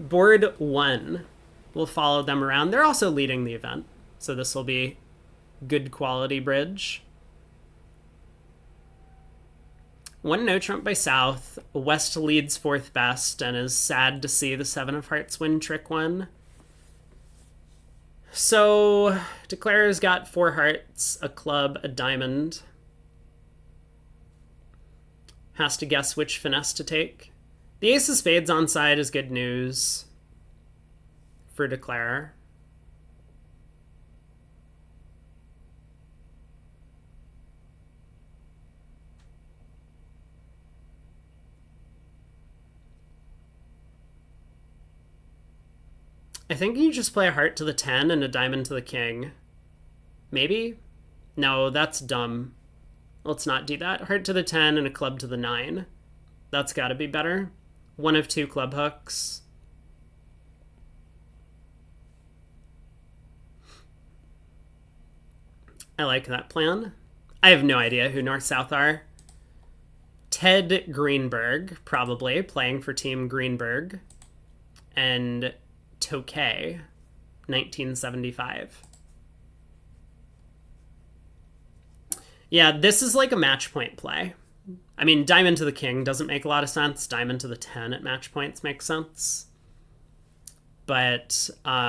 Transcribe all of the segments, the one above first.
Board 1. We'll follow them around. They're also leading the event, so this will be good quality bridge. 1 no trump by South. West leads 4th best and is sad to see the 7 of hearts win trick 1. So Declarer's got 4 hearts, a club, a diamond. Has to guess which finesse to take. The ace of spades on side is good news for Declarer. I think you just play a heart to the 10 and a diamond to the king. Maybe? No, that's dumb. Let's not do that. Heart to the 10 and a club to the 9. That's got to be better. 1 of 2 club hooks. I like that plan. I have no idea who North-South are. Ted Greenberg, probably, playing for Team Greenberg. And Tokay, 1975. Yeah, this is like a match point play. I mean, diamond to the king doesn't make a lot of sense. Diamond to the 10 at match points makes sense. But at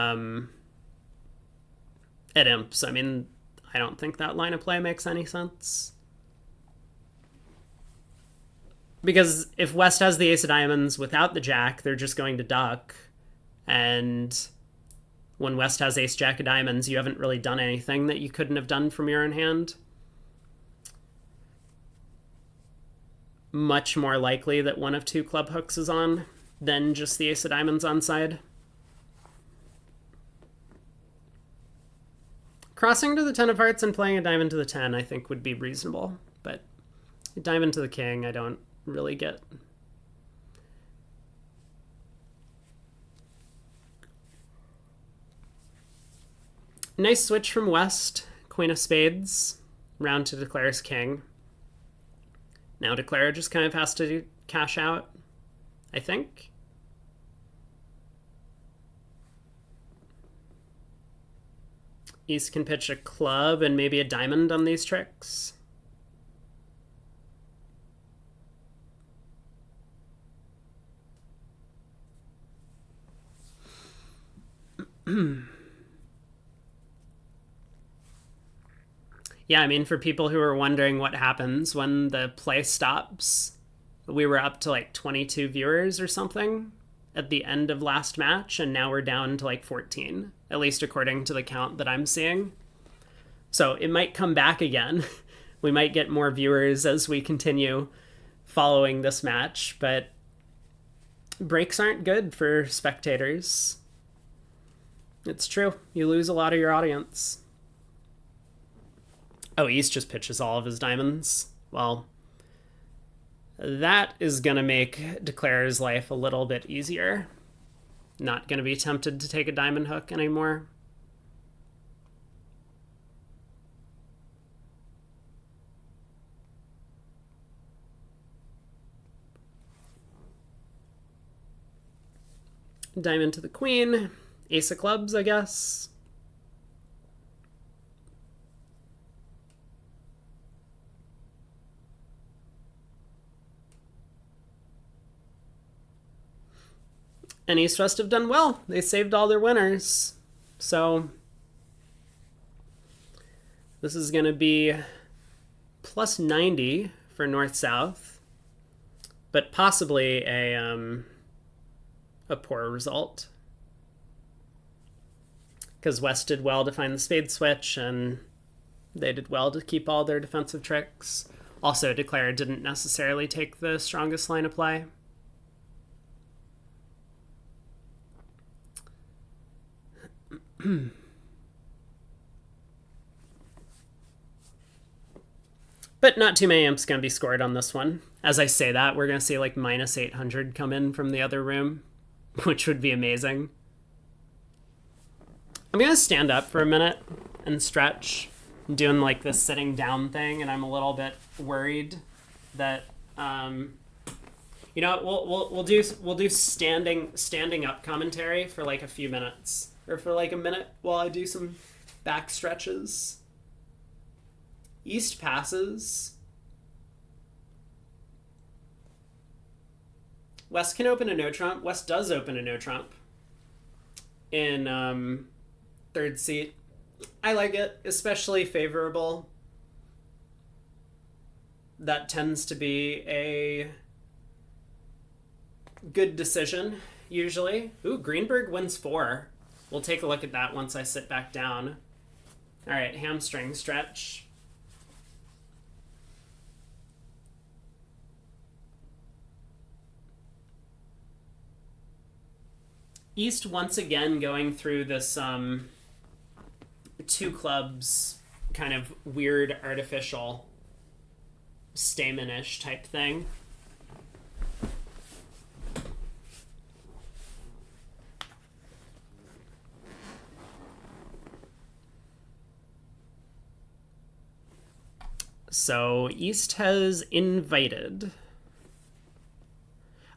imps, I mean, I don't think that line of play makes any sense. Because if West has the ace of diamonds without the jack, they're just going to duck. And when West has ace jack of diamonds, you haven't really done anything that you couldn't have done from your own hand. Much more likely that 1 of 2 club hooks is on than just the ace of diamonds on side. Crossing to the 10 of hearts and playing a diamond to the 10 I think would be reasonable, but a diamond to the king I don't really get. Nice switch from West. Queen of spades. Round to Declarer's king. Now Declarer just kind of has to cash out, I think. East can pitch a club and maybe a diamond on these tricks. Yeah, I mean, for people who are wondering what happens when the play stops, we were up to like 22 viewers or something at the end of last match, and now we're down to like 14, at least according to the count that I'm seeing. So it might come back again. We might get more viewers as we continue following this match, but breaks aren't good for spectators. It's true. You lose a lot of your audience. Oh, East just pitches all of his diamonds. Well, that is going to make Declarer's life a little bit easier. Not going to be tempted to take a diamond hook anymore. Diamond to the queen. Ace of clubs, I guess. And East must have done well. They saved all their winners. So this is going to be plus 90 for North-South, but possibly a poor result. Because West did well to find the spade switch, and they did well to keep all their defensive tricks. Also, Declarer didn't necessarily take the strongest line of play. But not too many imps going to be scored on this one. As I say that, we're going to see like minus 800 come in from the other room, which would be amazing. I'm going to stand up for a minute and stretch. I'm doing like this sitting down thing, and I'm a little bit worried that You know, we'll do standing up commentary for like a few minutes, or for like a minute while I do some back stretches. East passes. West can open a no trump. West does open a no trump in third seat. I like it, especially favorable. That tends to be a good decision, usually. Ooh, Greenberg wins 4. We'll take a look at that once I sit back down. All right, hamstring stretch. East once again going through this two clubs kind of weird artificial Stamen-ish type thing. So East has invited.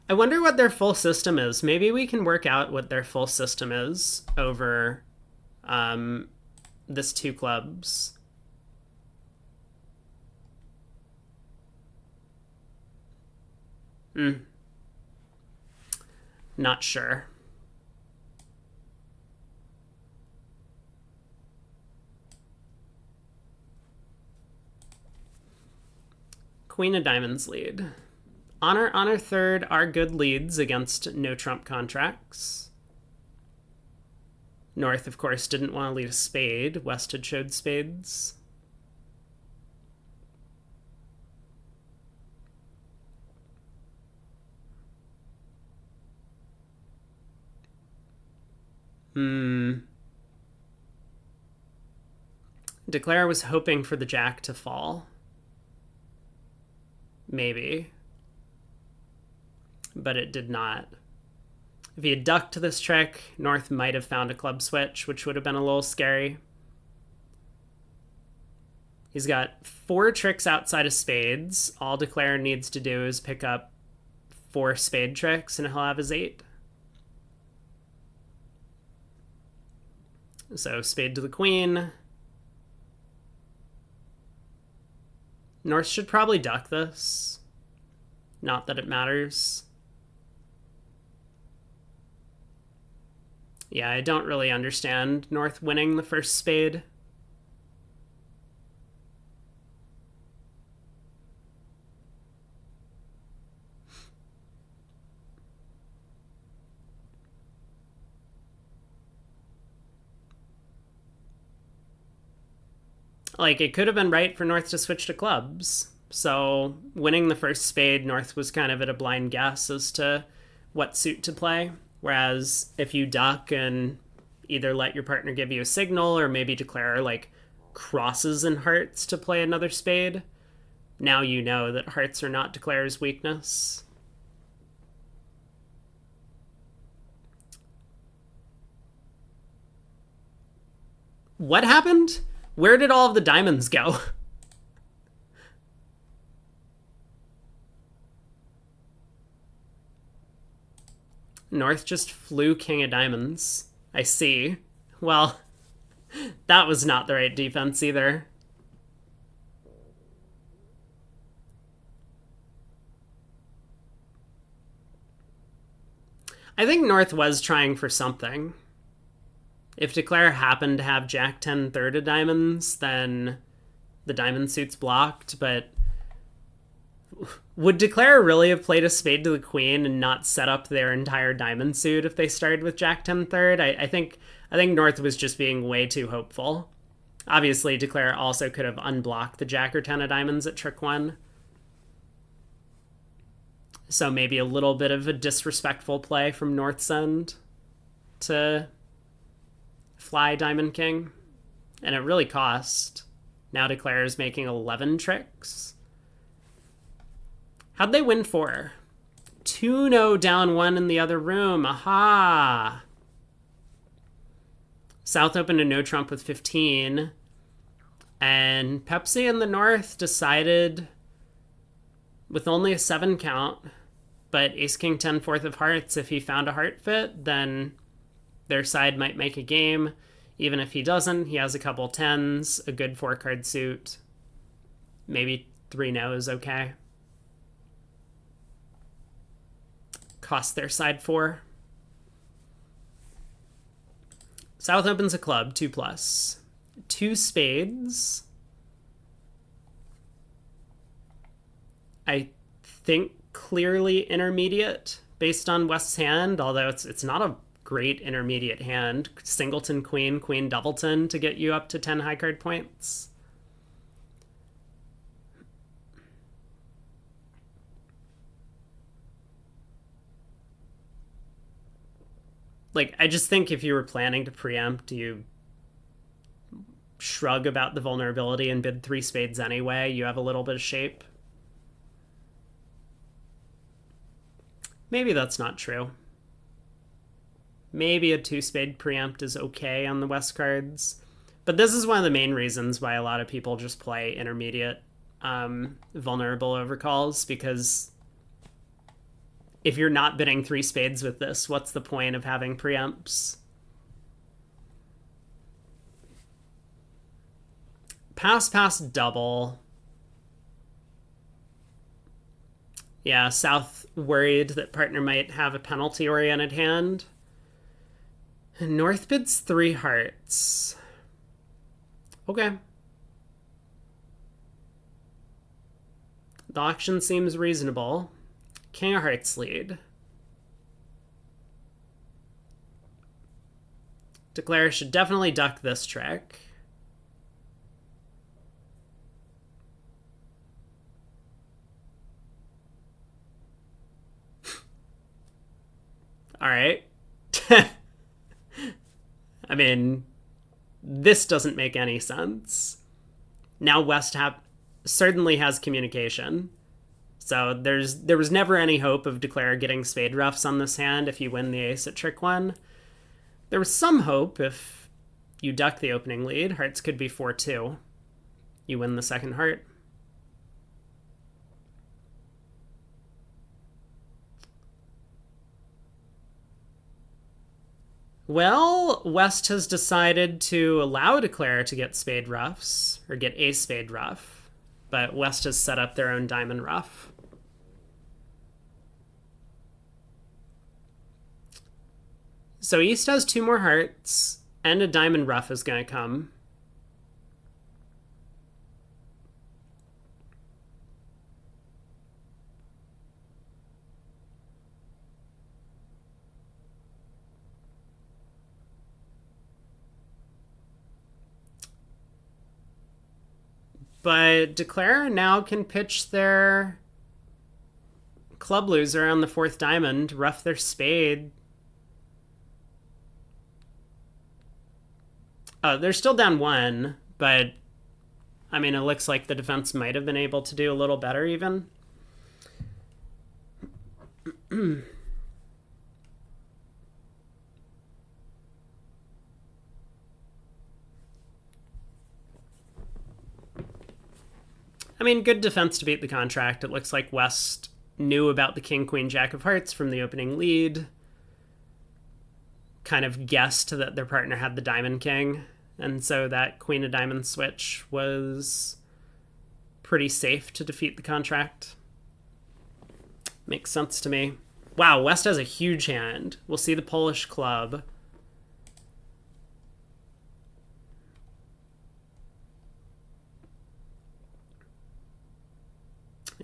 I wonder what their full system is. Maybe we can work out what their full system is over this two clubs. Not sure. Queen of Diamonds lead. Honor third are good leads against no trump contracts. North, of course, didn't want to lead a spade. West had showed spades. Declare was hoping for the jack to fall. Maybe. But it did not. If he had ducked this trick, North might have found a club switch, which would have been a little scary. He's got 4 tricks outside of spades. All Declare needs to do is pick up 4 spade tricks, and he'll have his 8. So spade to the queen. North should probably duck this. Not that it matters. Yeah, I don't really understand North winning the first spade. Like, it could have been right for North to switch to clubs. So winning the first spade, North was kind of at a blind guess as to what suit to play. Whereas if you duck and either let your partner give you a signal or maybe declare like crosses and hearts to play another spade, now you know that hearts are not Declare's weakness. What happened? Where did all of the diamonds go? North just flew king of diamonds. I see. Well, that was not the right defense either. I think North was trying for something. If Declare happened to have Jack 10 third of diamonds, then the diamond suit's blocked, but would Declare really have played a spade to the queen and not set up their entire diamond suit if they started with Jack 10 third? I think North was just being way too hopeful. Obviously, Declare also could have unblocked the Jack or 10 of diamonds at trick 1. So maybe a little bit of a disrespectful play from North's end to fly Diamond King. And it really cost. Now Declare is making 11 tricks. How'd they win 4? 2-0 down 1 in the other room. Aha! South opened a no trump with 15. And Pepsi in the North decided, with only a 7 count, But ace king 10 fourth of hearts, if he found a heart fit, then their side might make a game. Even if he doesn't, he has a couple tens, a good 4-card suit. Maybe 3-no is okay. Cost their side 4. South opens a club, 2+. 2 spades. I think clearly intermediate based on West's hand, although it's not a great intermediate hand. Singleton, queen, queen, doubleton to get you up to 10 high card points. Like, I just think if you were planning to preempt, you shrug about the vulnerability and bid 3 spades anyway. You have a little bit of shape. Maybe that's not true. Maybe a 2-spade preempt is okay on the West cards. But this is one of the main reasons why a lot of people just play intermediate vulnerable overcalls, because if you're not bidding 3 spades with this, what's the point of having preempts? Pass, pass, double. Yeah, South worried that partner might have a penalty-oriented hand. North bids 3 hearts. Okay. The auction seems reasonable. King of hearts lead. Declare should definitely duck this trick. All right. I mean, this doesn't make any sense. Now West certainly has communication. So there was never any hope of Declare getting spade roughs on this hand if you win the ace at trick 1. There was some hope if you duck the opening lead. Hearts could be 4-2. You win the second heart. Well, West has decided to allow Declare to get spade roughs, or get ace spade rough, but West has set up their own diamond rough. So East has 2 more hearts, and a diamond rough is going to come. But Declare now can pitch their club loser on the 4th diamond, rough their spade. Oh, they're still down 1, but I mean, it looks like the defense might have been able to do a little better even. I mean, good defense to beat the contract. It looks like West knew about the king, queen, jack of hearts from the opening lead. Kind of guessed that their partner had the diamond king. And so that queen of diamonds switch was pretty safe to defeat the contract. Makes sense to me. Wow, West has a huge hand. We'll see the Polish club.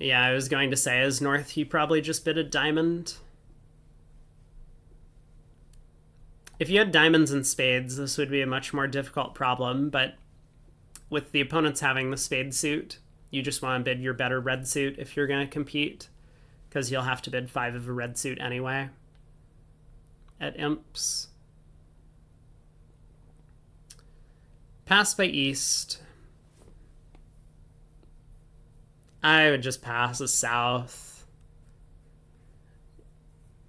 Yeah, I was going to say, as North, he probably just bid a diamond. If you had diamonds and spades, this would be a much more difficult problem, but with the opponents having the spade suit, you just want to bid your better red suit if you're going to compete, because you'll have to bid 5 of a red suit anyway at imps. Pass by East. I would just pass as South.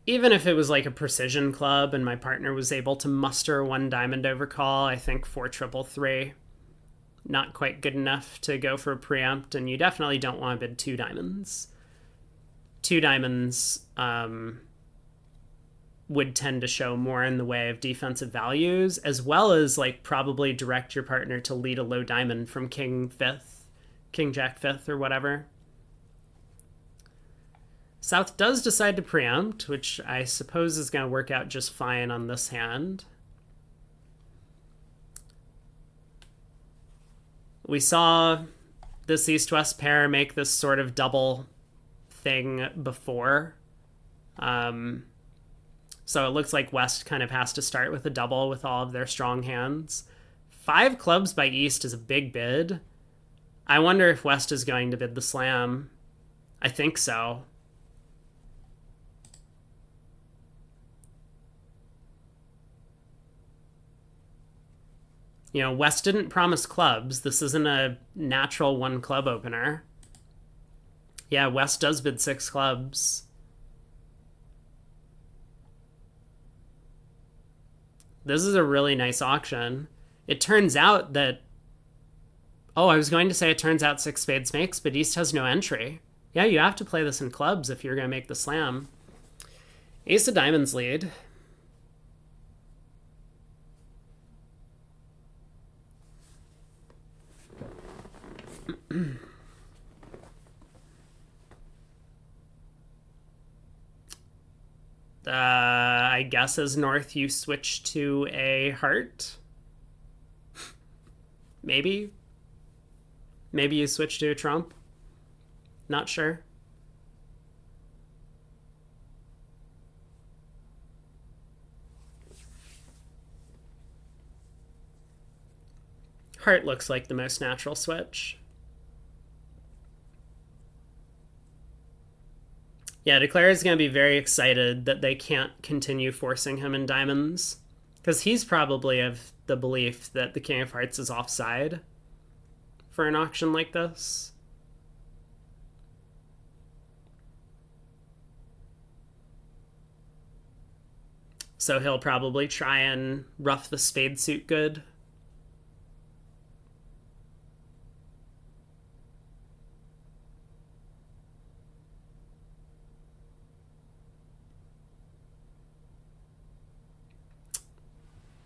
Even if it was like a precision club and my partner was able to muster 1 diamond overcall, I think 4-3-3. Not quite good enough to go for a preempt, and you definitely don't want to bid 2 diamonds. two diamonds would tend to show more in the way of defensive values, as well as like probably direct your partner to lead a low diamond from king fifth, king jack fifth, or whatever. South does decide to preempt, which I suppose is going to work out just fine on this hand. We saw this east-west pair make this sort of double thing before. So it looks like West kind of has to start with a double with all of their strong hands. 5 clubs by East is a big bid. I wonder if West is going to bid the slam. I think so. You know, West didn't promise clubs. This isn't a natural 1 club opener. Yeah, West does bid 6 clubs. This is a really nice auction. It turns out that... Oh, I was going to say it turns out 6 spades makes, but East has no entry. Yeah, you have to play this in clubs if you're going to make the slam. Ace of diamonds lead. I guess as North you switch to a heart. Maybe. Maybe you switch to a trump. Not sure. Heart looks like the most natural switch. Yeah, Declare is going to be very excited that they can't continue forcing him in diamonds. Because he's probably of the belief that the King of Hearts is offside for an auction like this. So he'll probably try and rough the spade suit good.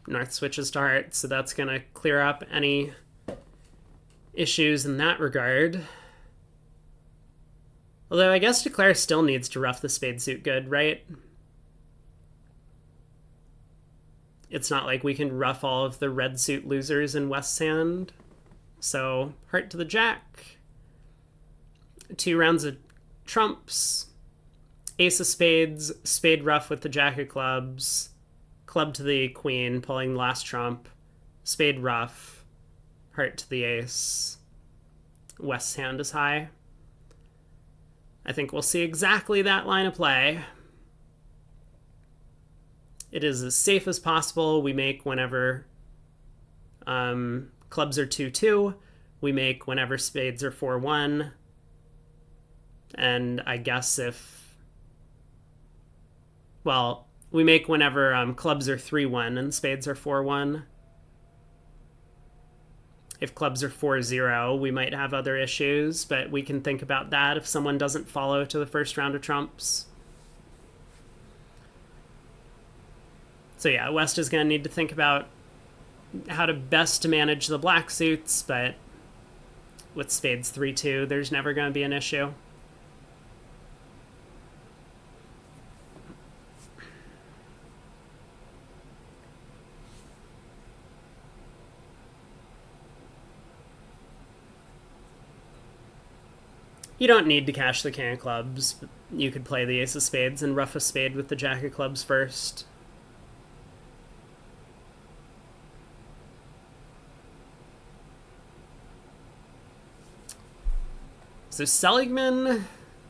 North switches to heart, so that's going to clear up any issues in that regard. Although I guess Declare still needs to rough the spade suit good, right? It's not like we can rough all of the red suit losers in West's hand. So heart to the jack. 2 rounds of trumps. Ace of spades, spade rough with the jack of clubs. Club to the queen, pulling the last trump. Spade rough. Heart to the ace. West's hand is high. I think we'll see exactly that line of play. It is as safe as possible. We make whenever clubs are 2-2. We make whenever spades are 4-1. And I guess if... Well... We make whenever clubs are 3-1 and spades are 4-1. If clubs are 4-0, we might have other issues, but we can think about that if someone doesn't follow to the first round of trumps. So yeah, West is going to need to think about how to best manage the black suits, but with spades 3-2, there's never going to be an issue. You don't need to cash the king of clubs. You could play the ace of spades and rough a spade with the jack of clubs first. So Seligman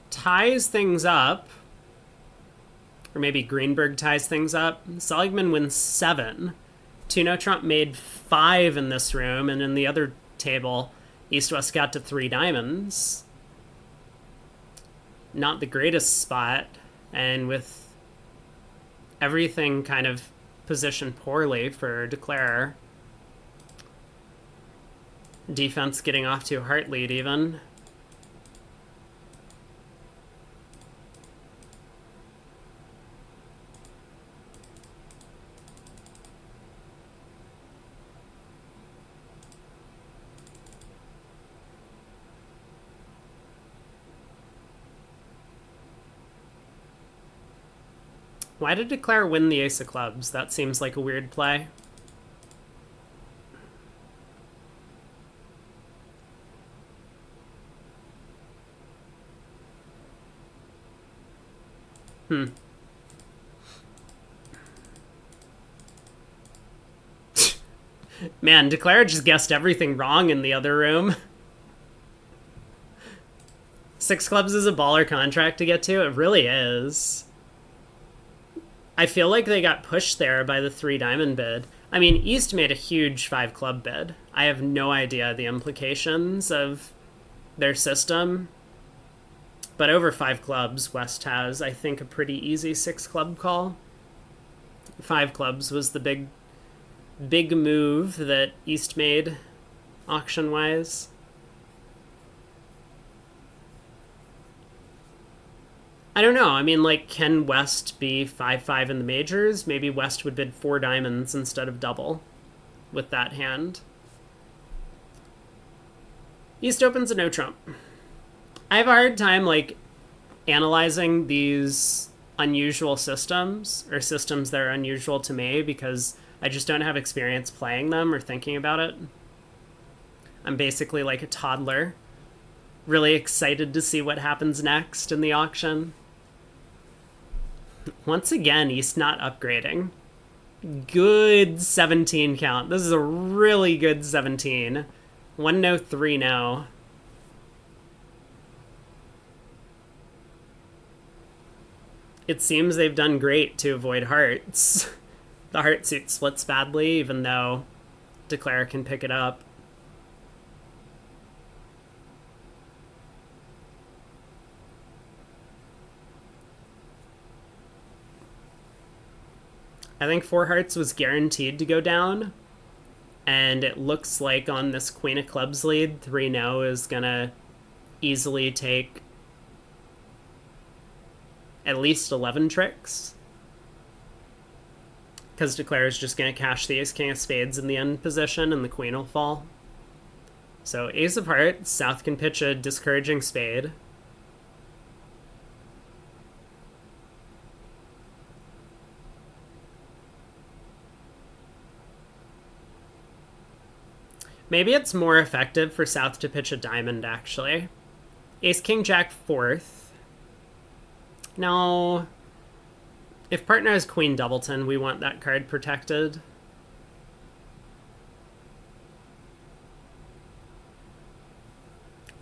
ties things up. Or maybe Greenberg ties things up. Seligman wins 7. Tuno Trump made 5 in this room, and in the other table, East-West got to 3 diamonds. Not the greatest spot, and with everything kind of positioned poorly for Declare. Defense getting off to a heart lead even. Why did Declare win the ace of clubs? That seems like a weird play. Man, Declare just guessed everything wrong in the other room. Six clubs is a baller contract to get to. It really is. I feel like they got pushed there by the 3 diamond bid. I mean, East made a huge 5 club bid. I have no idea the implications of their system. But over 5 clubs, West has, I think, a pretty easy 6 club call. 5 clubs was the big move that East made auction-wise. I don't know. I mean, like, can West be 5-5 in the majors? Maybe West would bid 4 diamonds instead of double with that hand. East opens a no trump. I have a hard time, like, analyzing these unusual systems, or systems that are unusual to me, because I just don't have experience playing them or thinking about it. I'm basically like a toddler, really excited to see what happens next in the auction. Once again, East not upgrading. Good 17 count. This is a really good 17. 1 no, 3 no. It seems they've done great to avoid hearts. The heart suit splits badly, even though Declare can pick it up. I think 4 hearts was guaranteed to go down, and it looks like on this Queen of Clubs lead, 3 no is gonna easily take at least 11 tricks, because Declare is just gonna cash the Ace King of Spades in the end position, and the Queen will fall. So Ace of Hearts, South can pitch a discouraging spade. Maybe it's more effective for South to pitch a diamond, actually. Ace, King, Jack, 4th. No. If partner has Queen Doubleton, we want that card protected.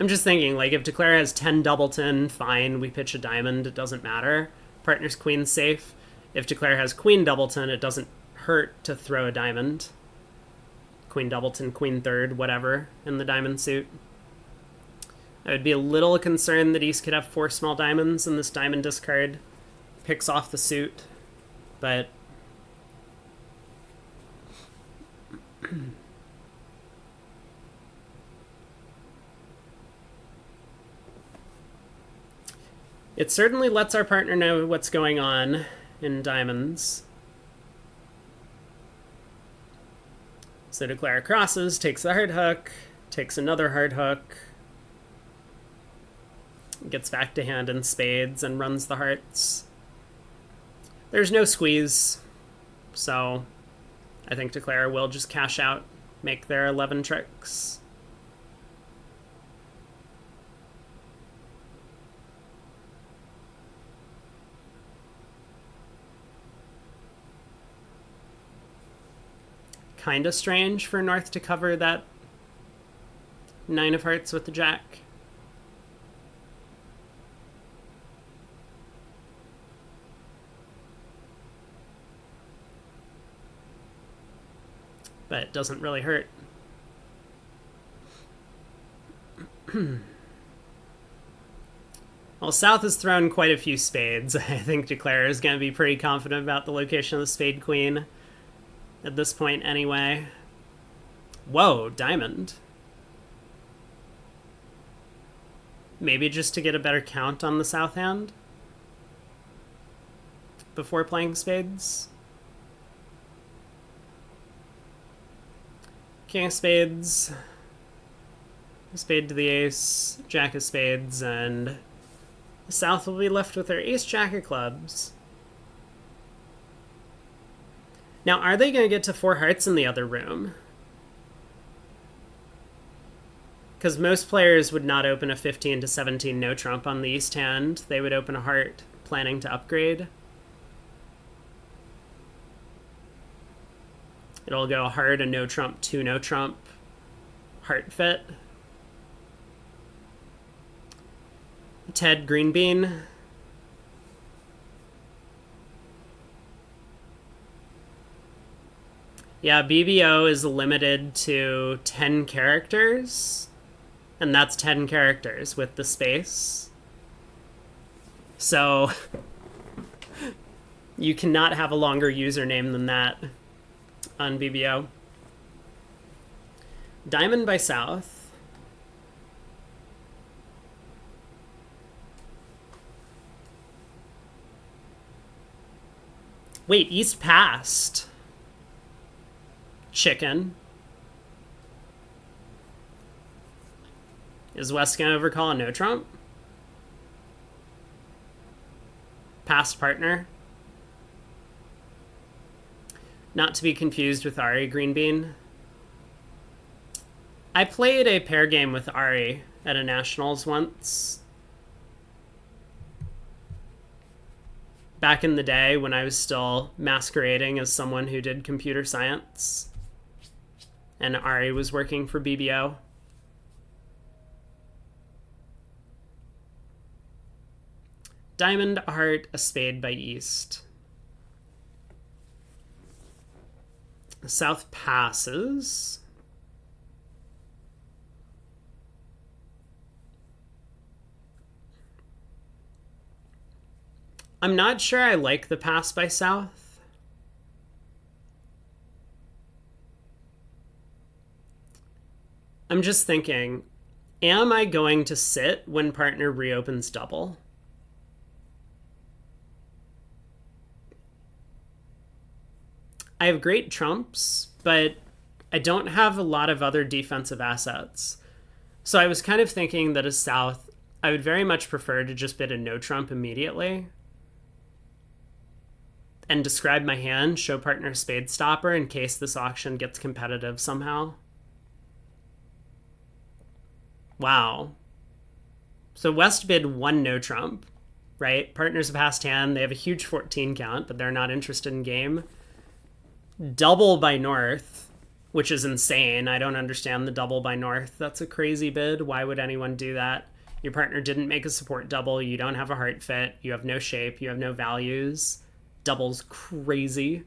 I'm just thinking, like, if Declare has 10 Doubleton, fine, we pitch a diamond, it doesn't matter. Partner's Queen's safe. If Declare has Queen Doubleton, it doesn't hurt to throw a diamond. Queen Doubleton, Queen third, whatever, in the diamond suit. I would be a little concerned that East could have 4 small diamonds and this diamond discard picks off the suit, but it certainly lets our partner know what's going on in diamonds. So Declare crosses, takes the hard hook, takes another hard hook, gets back to hand in spades and runs the hearts. There's no squeeze, so I think Declare will just cash out, make their 11 tricks. Kinda strange for North to cover that 9 of hearts with the Jack. But it doesn't really hurt. Well, South has thrown quite a few spades. I think Declare is going to be pretty confident about the location of the Spade Queen at this point anyway. Whoa, diamond. Maybe just to get a better count on the South hand before playing spades. King of Spades, spade to the ace, Jack of Spades, and the South will be left with their Ace, Jack of Clubs. Now, are they going to get to 4 hearts in the other room? Because most players would not open a 15 to 17 no trump on the east hand. They would open a heart planning to upgrade. It'll go heart, a no trump, 2 no trump, heart fit. Ted green bean. Yeah, BBO is limited to 10 characters, and that's 10 characters with the space. So you cannot have a longer username than that on BBO. Diamond by South. Wait, East passed. Chicken. Is West going to overcall a no trump? Past partner. Not to be confused with Ari green bean. I played a pair game with Ari at a nationals once. Back in the day when I was still masquerading as someone who did computer science. And Ari was working for BBO. Diamond, heart, a spade by East. South passes. I'm not sure I like the pass by South. I'm just thinking, am I going to sit when partner reopens double? I have great trumps, but I don't have a lot of other defensive assets. So I was kind of thinking that as South, I would very much prefer to just bid a no trump immediately and describe my hand, show partner spade stopper in case this auction gets competitive somehow. Wow. So West bid 1 no trump, right? Partner's a passed hand. They have a huge 14 count, but they're not interested in game. Double by North, which is insane. I don't understand the double by North. That's a crazy bid. Why would anyone do that? Your partner didn't make a support double. You don't have a heart fit. You have no shape. You have no values. Double's crazy.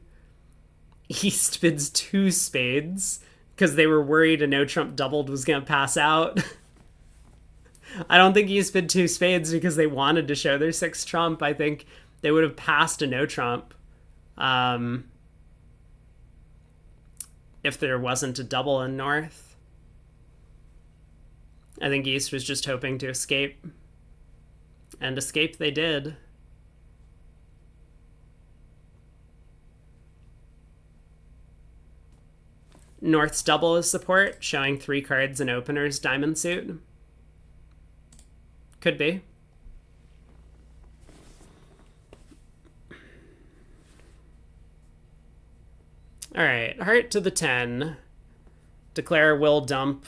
East bids 2 spades because they were worried a no trump doubled was going to pass out. I don't think East bid 2 spades because they wanted to show their 6 trump. I think they would have passed a no trump if there wasn't a double in North. I think East was just hoping to escape. And escape they did. North's double is support, showing 3 cards in opener's diamond suit. Could be. All right, heart to the 10. Declare will dump.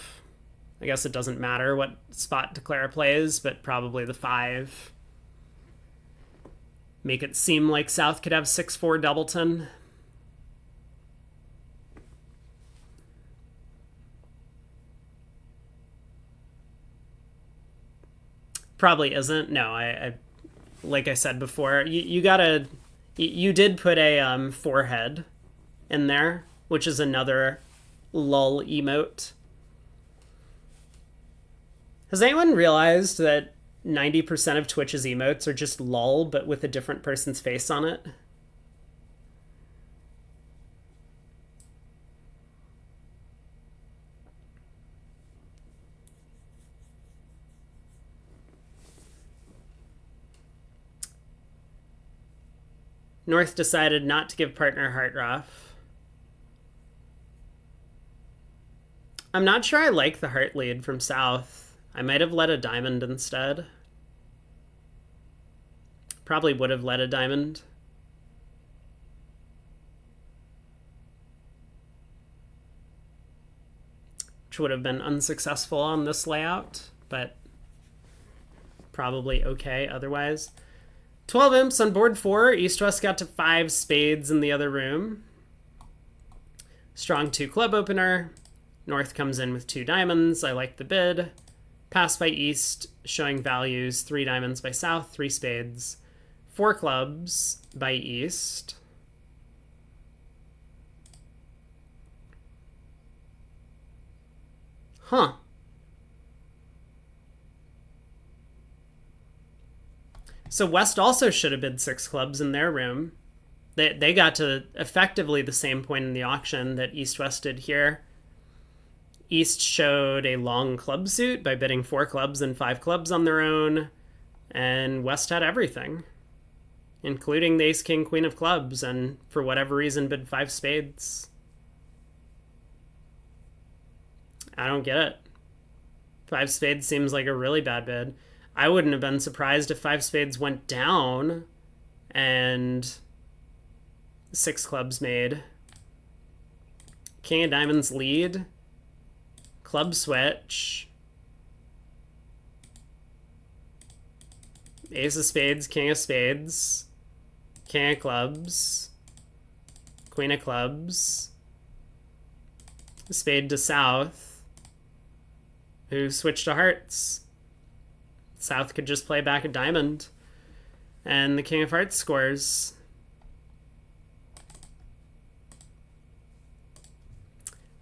I guess it doesn't matter what spot Declare plays, but probably the 5. Make it seem like South could have 6-4 Doubleton. Probably isn't. No, I like I said before, you did put a forehead in there, which is another lull emote. Has anyone realized that 90% of Twitch's emotes are just lull, but with a different person's face on it? North decided not to give partner heart rough. I'm not sure I like the heart lead from South. I might have led a diamond instead. Probably would have led a diamond. which would have been unsuccessful on this layout, but probably okay otherwise. 12 imps on board 4. East-West got to 5 spades in the other room. Strong 2 club opener. North comes in with 2 diamonds. I like the bid. Pass by East, showing values. 3 diamonds by South, 3 spades. 4 clubs by East. Huh. So West also should have bid 6 clubs in their room. They got to effectively the same point in the auction that East-West did here. East showed a long club suit by bidding 4 clubs and 5 clubs on their own, and West had everything, including the ace, king, queen of clubs, and for whatever reason bid 5 spades. I don't get it. 5 spades seems like a really bad bid. I wouldn't have been surprised if 5 spades went down and 6 clubs made. King of diamonds lead. Club switch. Ace of spades, king of spades. King of clubs. Queen of clubs. Spade to South, who switched to hearts. South could just play back a diamond, and the king of hearts scores.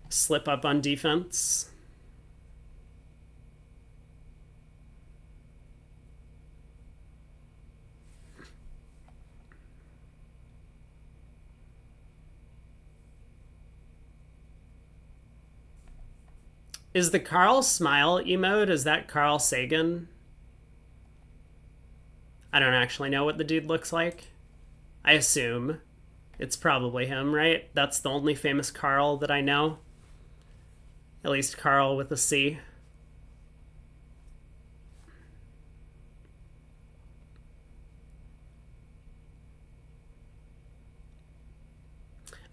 Slip up on defense. Is the Carl Smile emote, is that Carl Sagan? I don't actually know what the dude looks like. I assume it's probably him, right? That's the only famous Carl that I know. At least Carl with a C.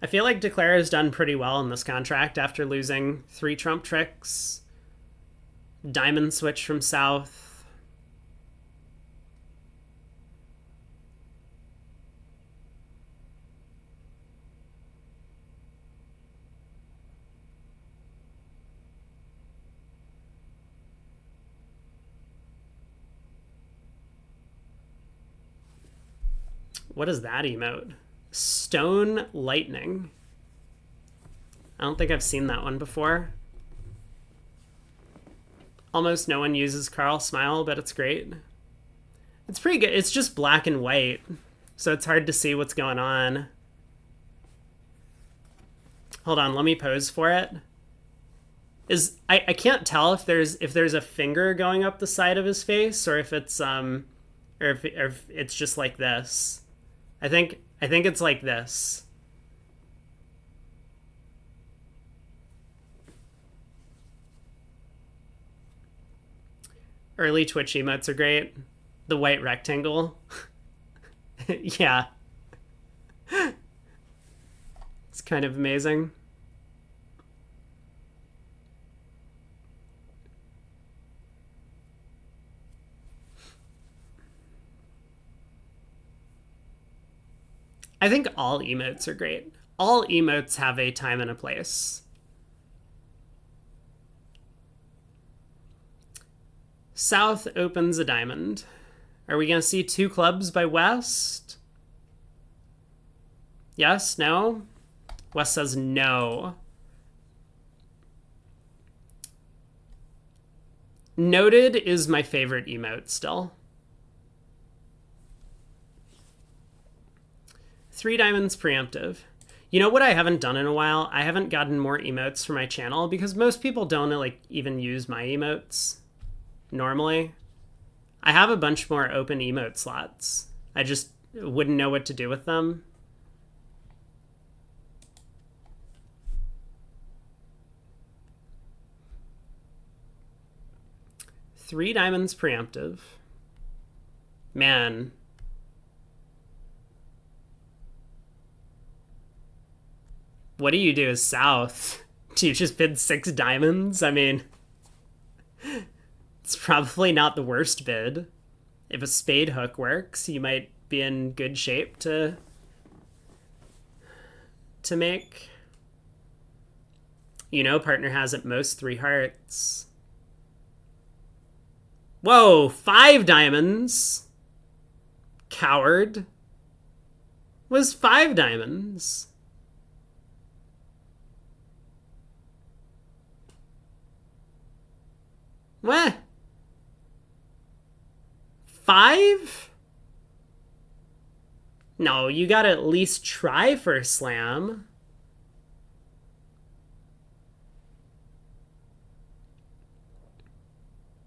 I feel like Declare has done pretty well in this contract after losing 3 trump tricks. Diamond switch from South. What is that emote? Stone Lightning. I don't think I've seen that one before. Almost no one uses Carl Smile, but it's great. It's pretty good. It's just black and white, so it's hard to see what's going on. Hold on, let me pose for it. I can't tell if there's a finger going up the side of his face, or if it's or if it's just like this. I think it's like this. Early Twitch emotes are great. The white rectangle. Yeah. It's kind of amazing. I think all emotes are great. All emotes have a time and a place. South opens a diamond. Are we going to see 2 clubs by West? Yes? No? West says no. Noted is my favorite emote still. 3 diamonds preemptive. You know what I haven't done in a while? I haven't gotten more emotes for my channel because most people don't like even use my emotes normally. I have a bunch more open emote slots. I just wouldn't know what to do with them. Three diamonds preemptive. Man. What do you do as South? Do you just bid 6 diamonds? I mean, it's probably not the worst bid. If a spade hook works, you might be in good shape to make. You know, partner has at most 3 hearts. Whoa, 5 diamonds. Coward. Was 5 diamonds. What? 5? No, you gotta at least try for a slam.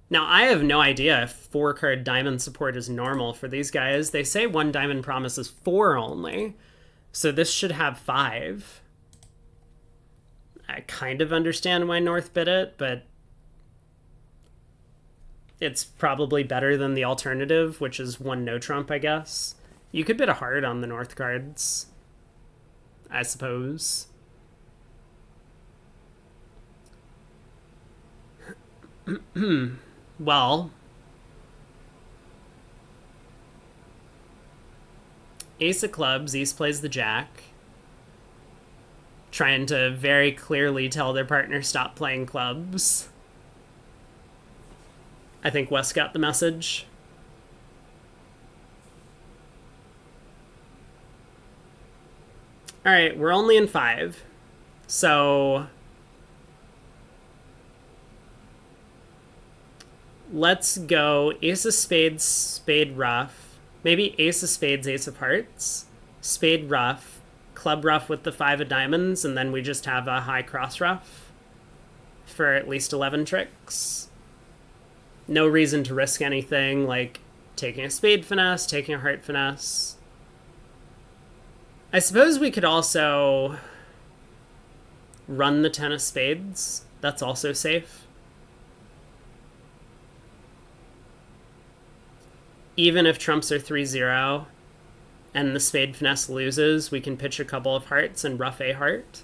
Now, I have no idea if 4-card diamond support is normal for these guys. They say 1 diamond promises 4 only, so this should have 5. I kind of understand why North bid it, but it's probably better than the alternative, which is 1 no trump, I guess. You could bid a heart on the North cards, I suppose. Well, ace of clubs, East plays the jack, trying to very clearly tell their partner stop playing clubs. I think West got the message. All right, we're only in 5, so let's go ace of spades, spade ruff, maybe ace of spades, ace of hearts, spade ruff, club ruff with the 5 of diamonds, and then we just have a high cross ruff for at least 11 tricks. No reason to risk anything like taking a spade finesse, taking a heart finesse. I suppose we could also run the 10 of spades. That's also safe. Even if trumps are 3-0 and the spade finesse loses, we can pitch a couple of hearts and ruff a heart.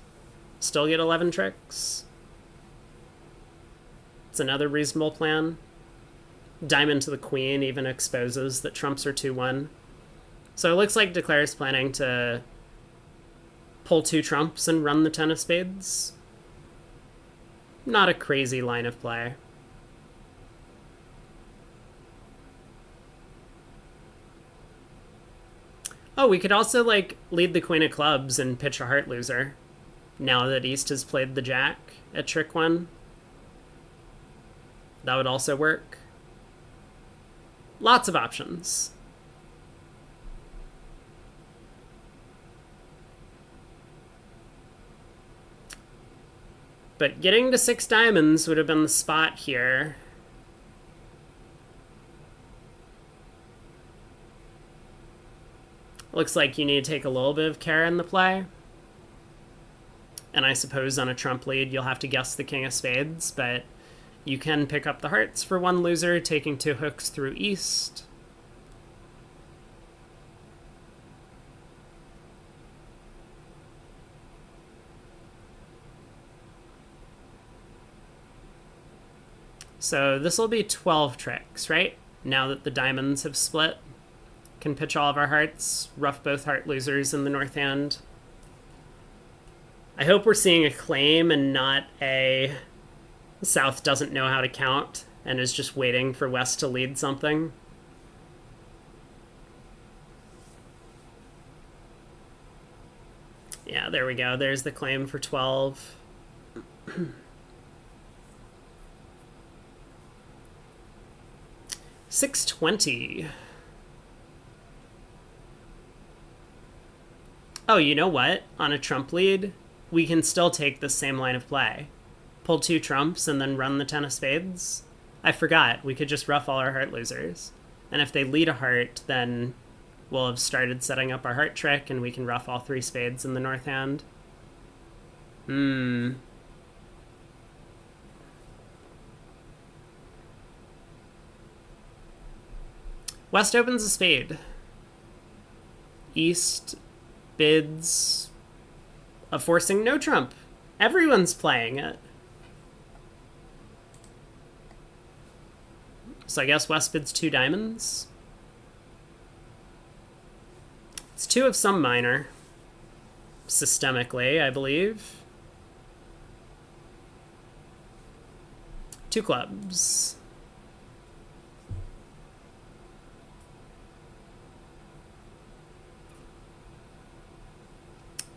Still get 11 tricks. It's another reasonable plan. Diamond to the queen even exposes that trumps are 2-1. So it looks like Declare's planning to pull 2 trumps and run the 10 of spades. Not a crazy line of play. Oh, we could also, like, lead the queen of clubs and pitch a heart loser, now that East has played the jack at trick 1. That would also work. Lots of options. But getting to 6 diamonds would have been the spot here. Looks like you need to take a little bit of care in the play. And I suppose on a trump lead, you'll have to guess the king of spades, but you can pick up the hearts for 1 loser, taking 2 hooks through East. So this will be 12 tricks, right? Now that the diamonds have split. Can pitch all of our hearts, ruff both heart losers in the north hand. I hope we're seeing a claim and not a South doesn't know how to count and is just waiting for West to lead something. Yeah, there we go. There's the claim for 12. $620. Oh, you know what? On a trump lead, we can still take the same line of play. Pull 2 trumps and then run the 10 of spades. I forgot. We could just ruff all our heart losers. And if they lead a heart, then we'll have started setting up our heart trick and we can ruff all 3 spades in the north hand. West opens a spade. East bids a forcing no trump. Everyone's playing it. So I guess West bids 2 diamonds. It's 2 of some minor. Systemically, I believe. 2 clubs.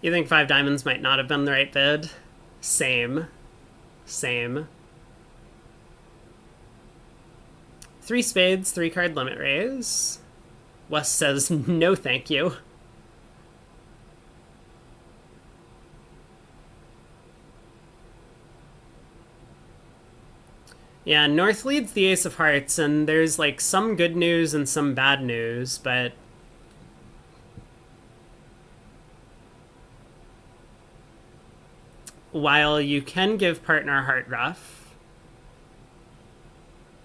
You think 5 diamonds might not have been the right bid? Same. 3 spades, 3 card limit raise. West says no thank you. Yeah, North leads the Ace of Hearts, and there's like some good news and some bad news, but while you can give partner heart ruff,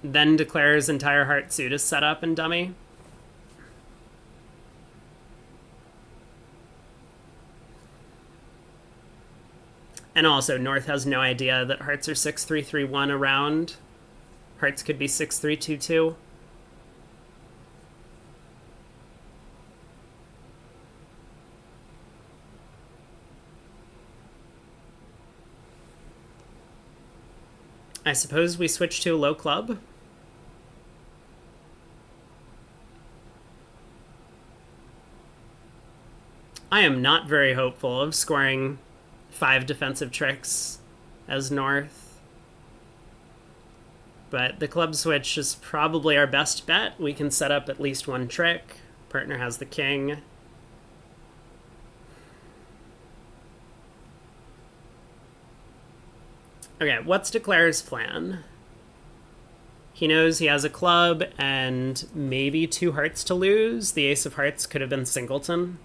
then declares entire heart suit is set up and dummy. And also, North has no idea that hearts are 6-3-3-1 around. Hearts could be 6-3-2-2. I suppose we switch to a low club. I am not very hopeful of scoring 5 defensive tricks as North. But the club switch is probably our best bet. We can set up at least 1 trick. Partner has the king. Okay, what's Declare's plan? He knows he has a club and maybe 2 hearts to lose. The Ace of Hearts could have been singleton.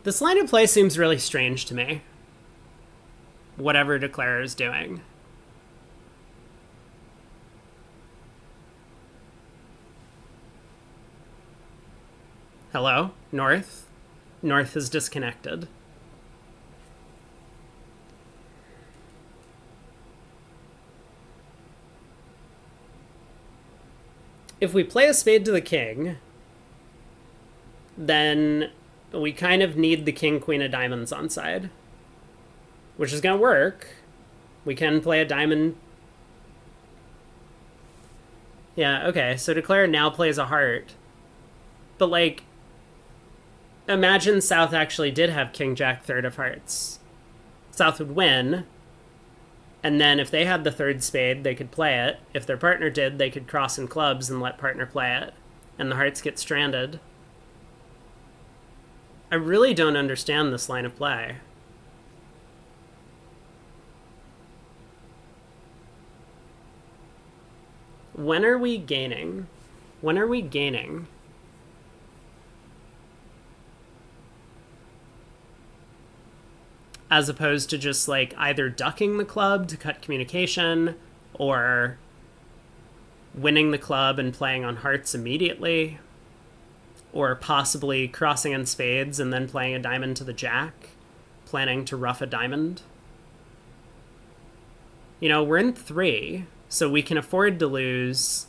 This line of play seems really strange to me. Whatever Declare is doing. Hello? North? North is disconnected. If we play a spade to the king, then we kind of need the king, queen of diamonds on side, which is going to work. We can play a diamond. Yeah, okay, so Declare now plays a heart. But, like, imagine South actually did have king, jack, third of hearts. South would win, and then if they had the third spade, they could play it. If their partner did, they could cross in clubs and let partner play it, and the hearts get stranded. I really don't understand this line of play. When are we gaining? When are we gaining? As opposed to just like either ducking the club to cut communication or winning the club and playing on hearts immediately, or possibly crossing in spades and then playing a diamond to the jack, planning to ruff a diamond. You know, we're in 3, so we can afford to lose.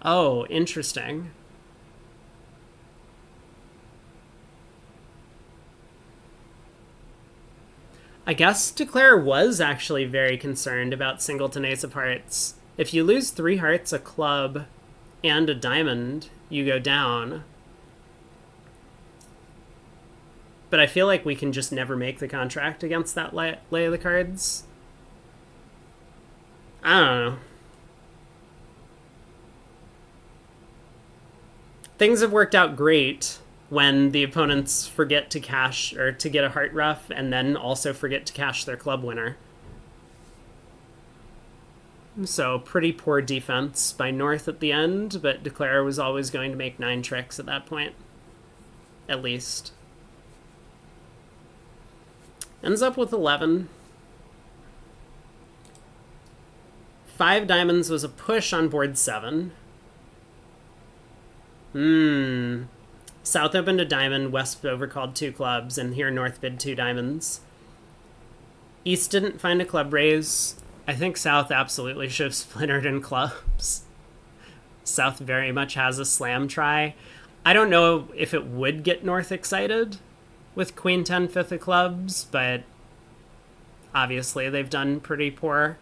Oh, interesting. I guess Declare was actually very concerned about singleton ace of hearts. If you lose 3 hearts, a club, and a diamond, you go down. But I feel like we can just never make the contract against that lay of the cards. I don't know. Things have worked out great when the opponents forget to cash or to get a heart ruff and then also forget to cash their club winner. So pretty poor defense by North at the end, but Declare was always going to make 9 tricks at that point. At least. Ends up with 11. 5 diamonds was a push on board 7. South opened a diamond, West overcalled 2 clubs, and here North bid 2 diamonds. East didn't find a club raise. I think South absolutely should have splintered in clubs. South very much has a slam try. I don't know if it would get North excited with Queen 10 5th of clubs, but obviously they've done pretty poor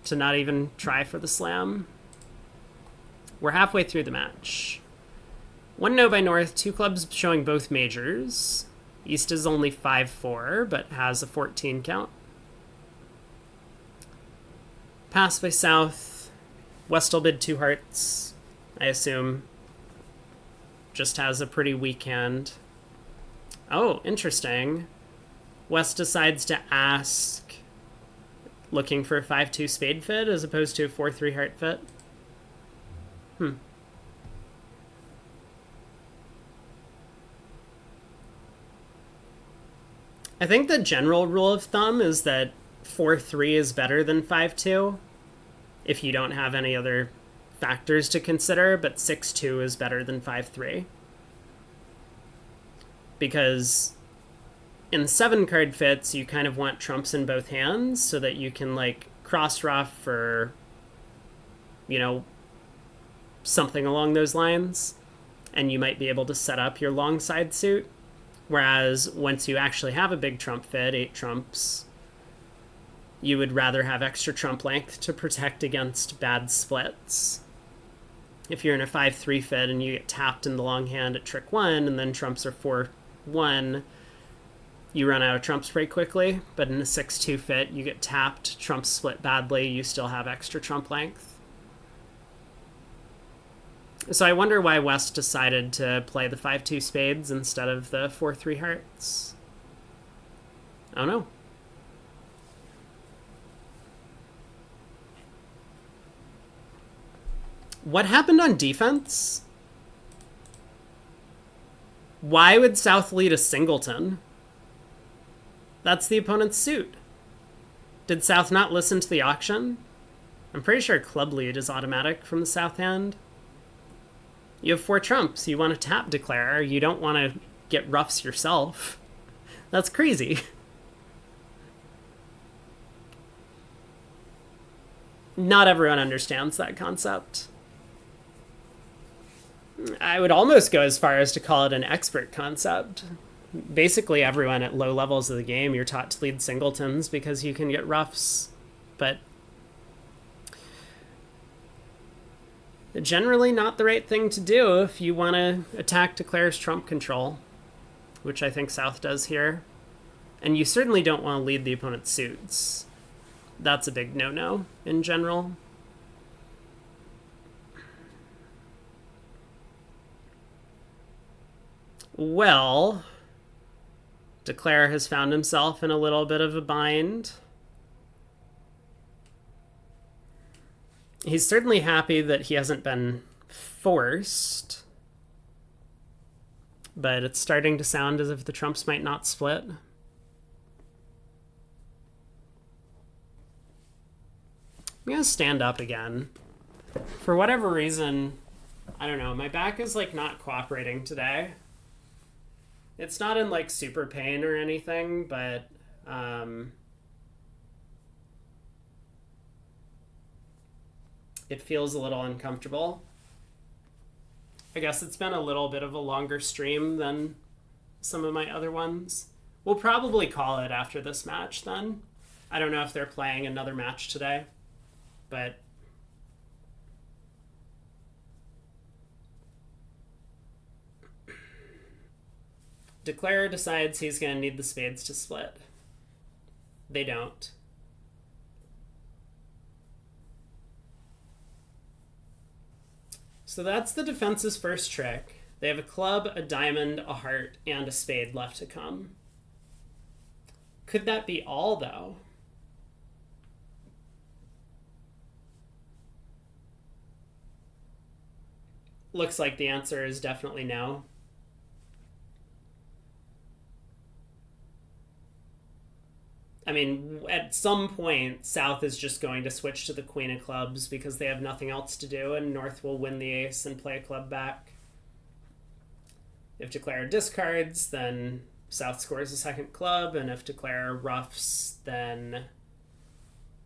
to not even try for the slam. We're halfway through the match. 1-0 by North, 2 clubs showing both majors. East is only 5-4, but has a 14 count. Pass by South. West will bid 2 hearts. I assume just has a pretty weak hand. Oh, interesting. West decides to ask, looking for a 5-2 spade fit as opposed to a 4-3 heart fit. I think the general rule of thumb is that 4-3 is better than 5-2 if you don't have any other factors to consider, but 6-2 is better than 5-3. Because in 7-card fits, you kind of want trumps in both hands so that you can, like, cross ruff for, you know, something along those lines, and you might be able to set up your long side suit. Whereas once you actually have a big trump fit, 8 trumps, you would rather have extra trump length to protect against bad splits. If you're in a 5-3 fit and you get tapped in the long hand at trick 1 and then trumps are 4-1, you run out of trumps very quickly. But in a 6-2 fit, you get tapped, trumps split badly, you still have extra trump length. So I wonder why West decided to play the 5-2 spades instead of the 4-3 hearts. I don't know. What happened on defense? Why would South lead a singleton? That's the opponent's suit. Did South not listen to the auction? I'm pretty sure club lead is automatic from the South hand. You have 4 trumps. You want to tap Declare. You don't want to get ruffs yourself. That's crazy. Not everyone understands that concept. I would almost go as far as to call it an expert concept. Basically, everyone at low levels of the game, you're taught to lead singletons because you can get ruffs. But generally not the right thing to do if you want to attack Declare's trump control, which I think South does here. And you certainly don't want to lead the opponent's suits. That's a big no-no in general. Well, Declare has found himself in a little bit of a bind. He's certainly happy that he hasn't been forced, but it's starting to sound as if the trumps might not split. I'm gonna stand up again. For whatever reason, I don't know, my back is like not cooperating today. It's not in like super pain or anything, but it feels a little uncomfortable. I guess it's been a little bit of a longer stream than some of my other ones. We'll probably call it after this match then. I don't know if they're playing another match today, but Declare decides he's going to need the spades to split. They don't. So that's the defense's first trick. They have a club, a diamond, a heart, and a spade left to come. Could that be all, though? Looks like the answer is definitely no. I mean, at some point, South is just going to switch to the Queen of Clubs because they have nothing else to do, and North will win the ace and play a club back. If Declare discards, then South scores a second club, and if Declare ruffs, then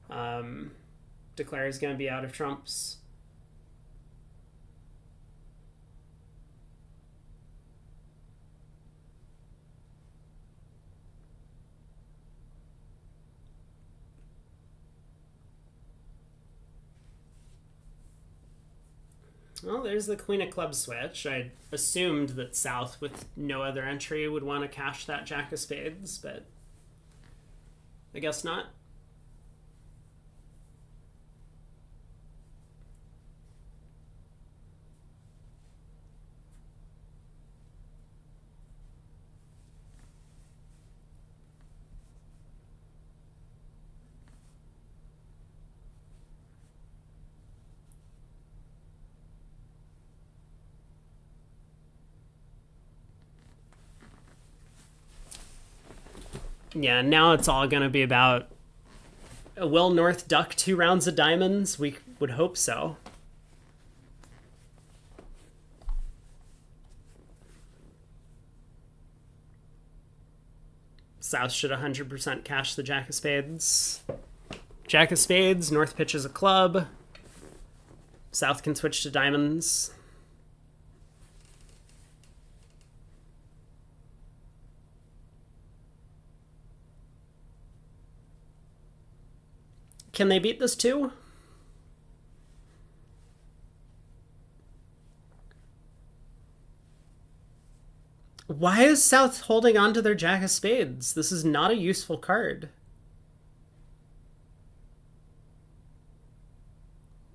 Declare is going to be out of trumps. Well, there's the Queen of Clubs switch. I assumed that South, with no other entry, would want to cash that Jack of Spades, but I guess not. Yeah, now it's all going to be about will North duck 2 rounds of diamonds? We would hope so. South should 100% cash the Jack of Spades. Jack of Spades, North pitches a club. South can switch to diamonds. Can they beat this too? Why is South holding on to their Jack of Spades? This is not a useful card.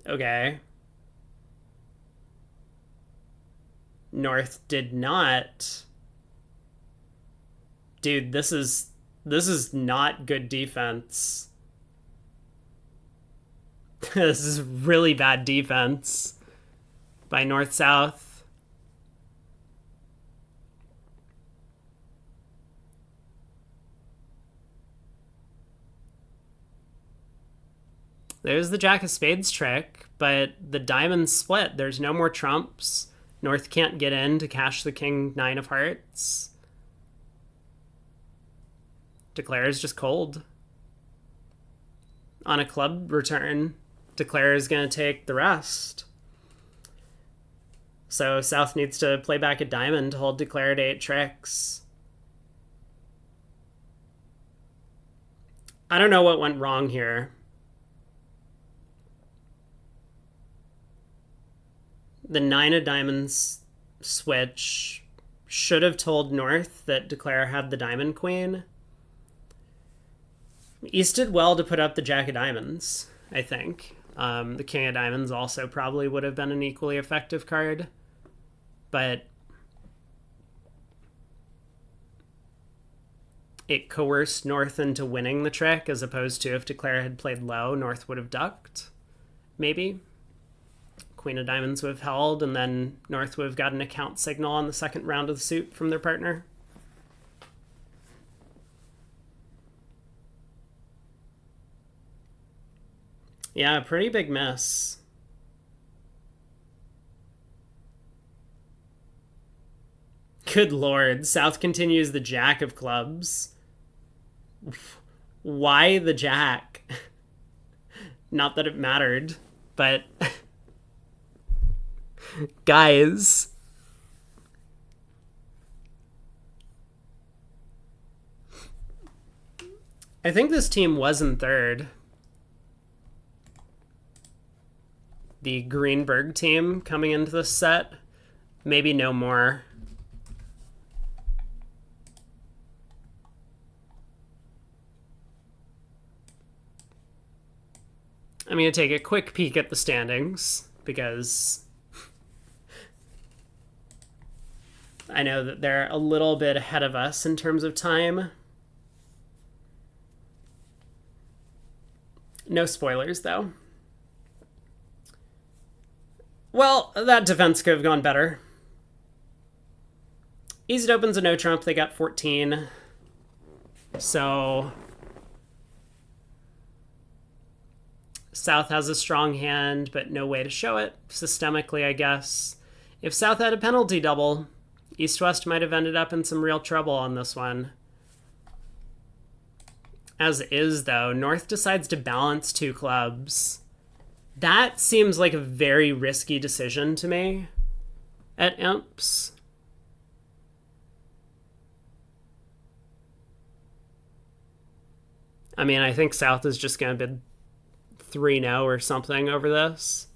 Okay. North did not. Dude, this is not good defense. This is really bad defense by North-South. There's the Jack of Spades trick, but the diamonds split. There's no more trumps. North can't get in to cash the King 9 of Hearts. Declare is just cold. On a club return, Declare is going to take the rest. So South needs to play back a diamond to hold Declare to 8 tricks. I don't know what went wrong here. The 9 of diamonds switch should have told North that Declare had the diamond queen. East did well to put up the Jack of diamonds, I think. The King of diamonds also probably would have been an equally effective card. But it coerced North into winning the trick, as opposed to if Declare had played low, North would have ducked. Maybe. Queen of diamonds would have held, and then North would have got an account signal on the second round of the suit from their partner. Yeah, pretty big miss. Good lord. South continues the Jack of clubs. Why the Jack? Not that it mattered, but... Guys... I think this team was in third. The Greenberg team coming into this set. Maybe no more. I'm going to take a quick peek at the standings because I know that they're a little bit ahead of us in terms of time. No spoilers, though. Well, that defense could have gone better. East opens a no trump. They got 14. So South has a strong hand, but no way to show it systemically, I guess. If South had a penalty double, East-West might have ended up in some real trouble on this one. As is, though, North decides to balance two clubs. That seems like a very risky decision to me at Imps. I mean, I think South is just going to bid 3-0 or something over this.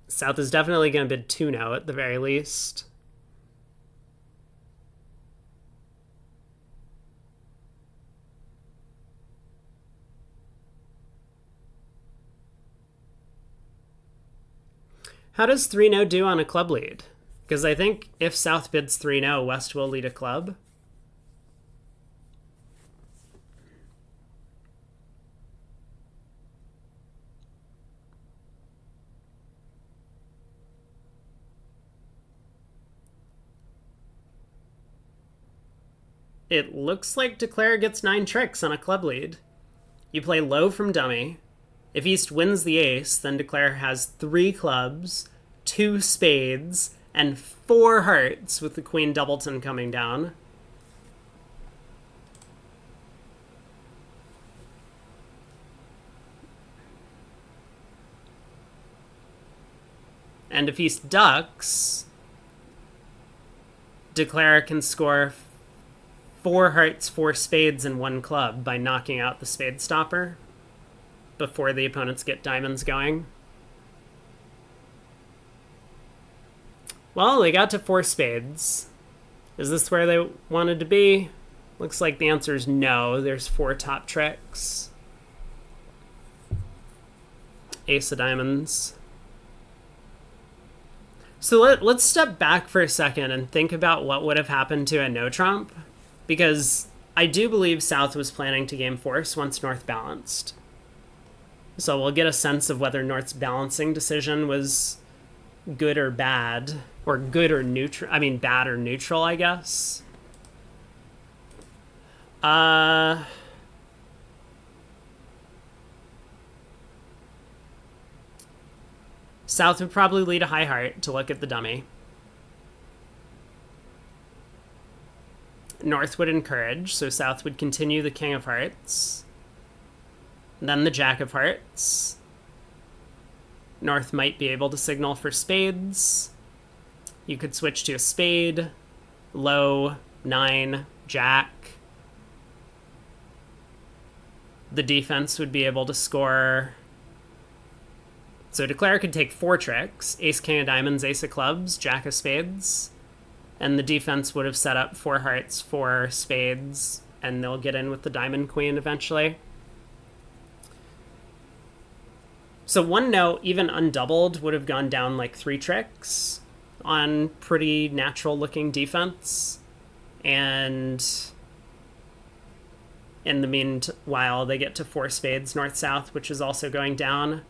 South is definitely going to bid 2-0 at the very least. How does 3-0 do on a club lead? Because I think if South bids 3-0, West will lead a club. It looks like Declare gets 9 tricks on a club lead. You play low from dummy. If East wins the ace, then Declare has 3 clubs, 2 spades, and 4 hearts with the Queen Doubleton coming down. And if East ducks, Declare can score 4 hearts, 4 spades, and 1 club by knocking out the spade stopper before the opponents get diamonds going. Well, they got to 4 spades. Is this where they wanted to be? Looks like the answer is no. There's 4 top tricks. Ace of diamonds. So let's step back for a second and think about what would have happened to a no trump. Because I do believe South was planning to game force once North balanced. So we'll get a sense of whether North's balancing decision was good or bad. Or good or neutral. I mean, bad or neutral, I guess. South would probably lead a high heart to look at the dummy. North would encourage, so South would continue the King of Hearts. Then the Jack of Hearts. North might be able to signal for spades. You could switch to a spade, low, 9, Jack. The defense would be able to score. So Declare could take 4 tricks, Ace, King of Diamonds, Ace of Clubs, Jack of Spades. And the defense would have set up 4 hearts, 4 spades, and they'll get in with the Diamond Queen eventually. So 1 no, even undoubled, would have gone down like 3 tricks on pretty natural looking defense. And in the meanwhile, they get to 4 spades north-south, which is also going down.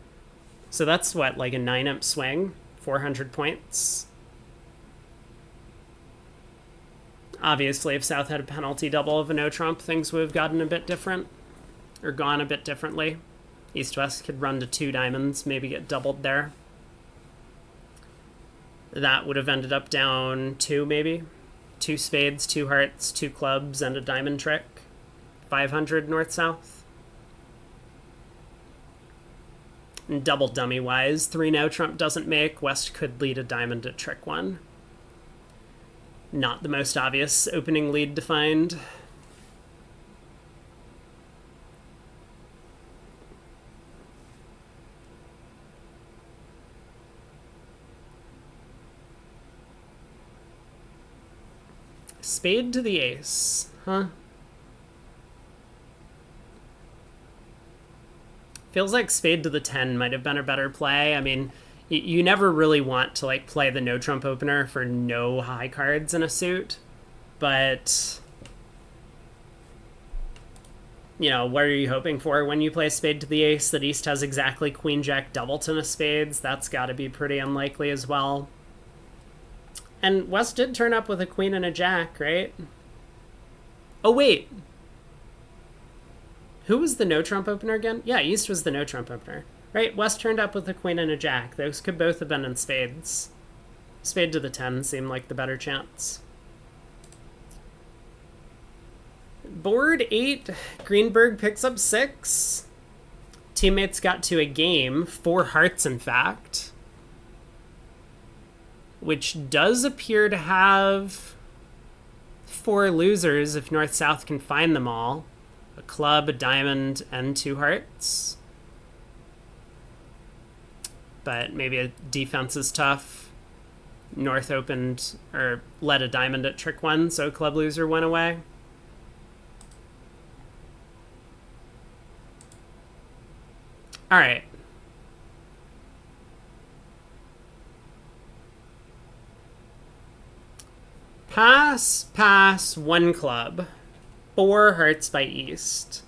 So that's what, like a 9-imp swing, 400 points. Obviously, if South had a penalty double of a no trump, things would have gotten a bit different, or gone a bit differently. East-West could run to 2 diamonds, maybe get doubled there. That would have ended up down 2, maybe. 2 spades, 2 hearts, 2 clubs, and a diamond trick. 500 north-south. And double dummy-wise, 3 no trump doesn't make. West could lead a diamond at trick 1. Not the most obvious opening lead to find. Spade to the ace, huh? Feels like spade to the 10 might have been a better play. I mean, You never really want to like play the no trump opener for no high cards in a suit, but you know, what are you hoping for when you play spade to the ace? That East has exactly queen jack doubleton of spades. That's got to be pretty unlikely as well. And West did turn up with a queen and a jack, right? Oh wait, who was the no trump opener again? Yeah, East was the no trump opener. Right, West turned up with a queen and a jack. Those could both have been in spades. Spade to the 10 seemed like the better chance. Board 8, Greenberg picks up 6. Teammates got to a game, 4 hearts in fact, which does appear to have 4 losers if North-South can find them all. A club, a diamond, and 2 hearts. But maybe a defense is tough. North opened or led a diamond at trick 1, so club loser went away. All right. Pass, 1 club. 4 hearts by East.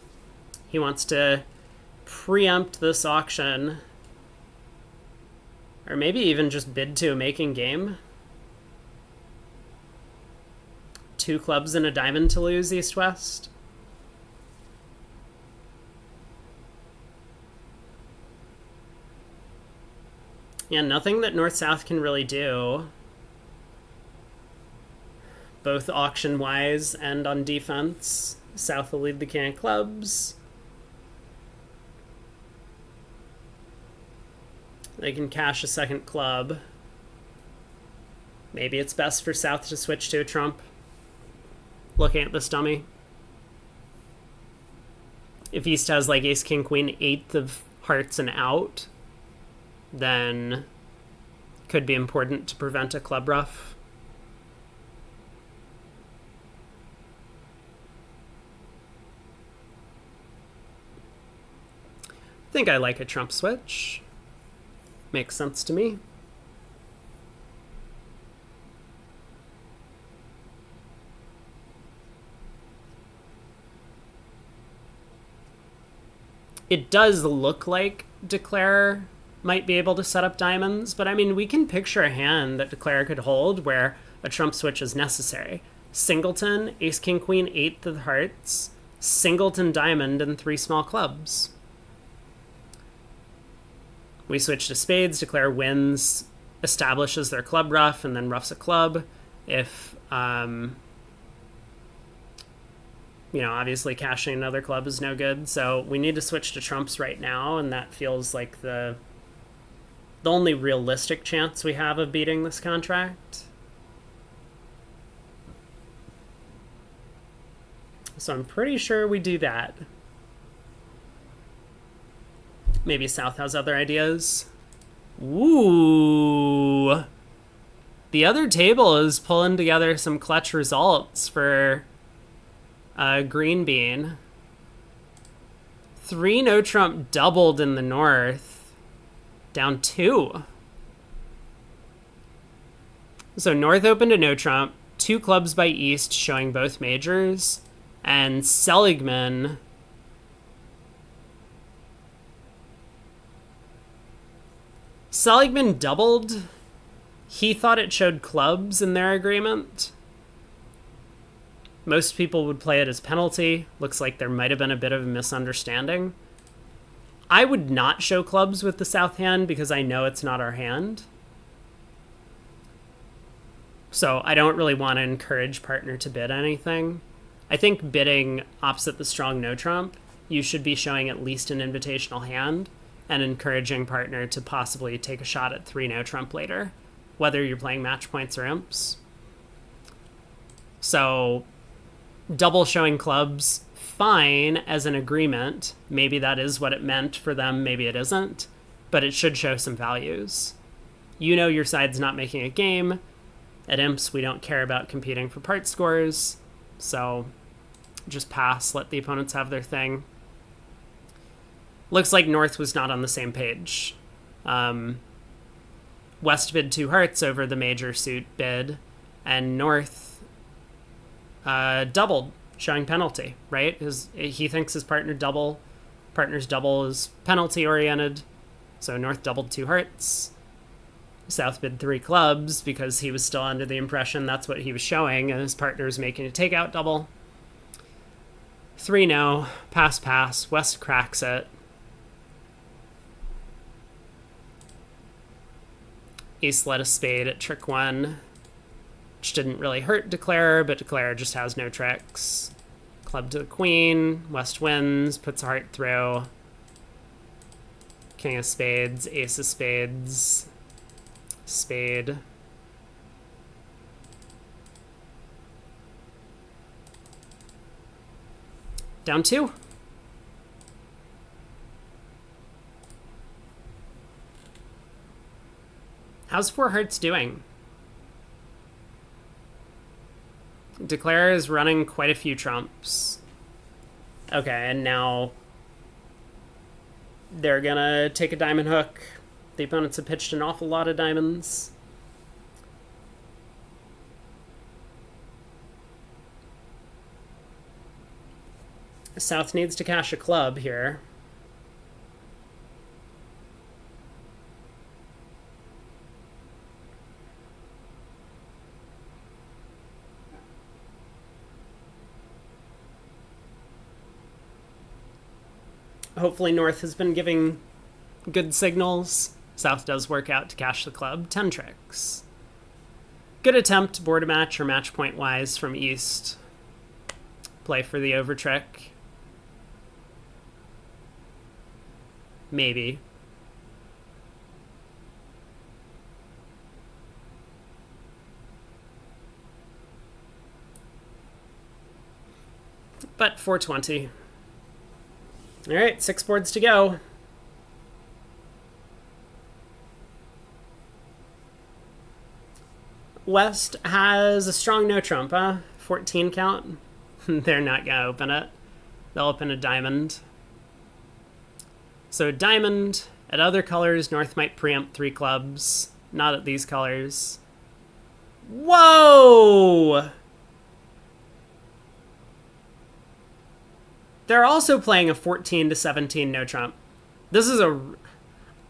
He wants to preempt this auction. Or maybe even just bid to a making game. 2 clubs and a diamond to lose, East-West. Yeah, nothing that North-South can really do. Both auction-wise and on defense. South will lead the king of clubs. They can cash a second club. Maybe it's best for South to switch to a trump. Looking at this dummy. If East has like ace, king, queen, 8th of hearts and out, then could be important to prevent a club ruff. I think I like a trump switch. Makes sense to me. It does look like Declare might be able to set up diamonds, but I mean, we can picture a hand that Declare could hold where a trump switch is necessary. Singleton, ace, king, queen, 8th of hearts, singleton diamond, and 3 small clubs. We switch to spades, Declare wins, establishes their club ruff, and then ruffs a club. If, you know, obviously cashing another club is no good, so we need to switch to trumps right now, and that feels like the only realistic chance we have of beating this contract. So I'm pretty sure we do that. Maybe South has other ideas. Ooh. The other table is pulling together some clutch results for Green Bean. 3 no trump doubled in the North. Down 2. So North opened a no trump. 2 clubs by East showing both majors. And Seligman doubled. He thought it showed clubs in their agreement. Most people would play it as penalty. Looks like there might have been a bit of a misunderstanding. I would not show clubs with the South hand because I know it's not our hand. So I don't really want to encourage partner to bid anything. I think bidding opposite the strong no trump, you should be showing at least an invitational hand and encouraging partner to possibly take a shot at 3 no trump later, whether you're playing match points or imps. So double showing clubs, fine as an agreement. Maybe that is what it meant for them, maybe it isn't, but it should show some values. You know your side's not making a game. At imps, we don't care about competing for part scores, so just pass, let the opponents have their thing. Looks like North was not on the same page. West bid 2 hearts over the major suit bid, and North doubled, showing penalty, right? He thinks his partner's double is penalty oriented, so North doubled 2 hearts. South bid 3 clubs because he was still under the impression that's what he was showing, and his partner was making a takeout double. 3 no, pass, West cracks it. Ace led a spade at trick 1, which didn't really hurt Declare, but Declare just has no tricks. Club to the queen, West wins, puts a heart through. King of spades, ace of spades, spade. Down 2. How's 4 hearts doing? Declare is running quite a few trumps. Okay, and now they're gonna take a diamond hook. The opponents have pitched an awful lot of diamonds. South needs to cash a club here. Hopefully North has been giving good signals. South does work out to cash the club. 10 tricks. Good attempt, board a match or match point wise from East. Play for the over trick. Maybe. But 420. All right, 6 boards to go. West has a strong no trump, huh? 14 count. They're not going to open it. They'll open a diamond. So diamond, at other colors, North might preempt 3 clubs. Not at these colors. Whoa! They're also playing a 14 to 17 no trump.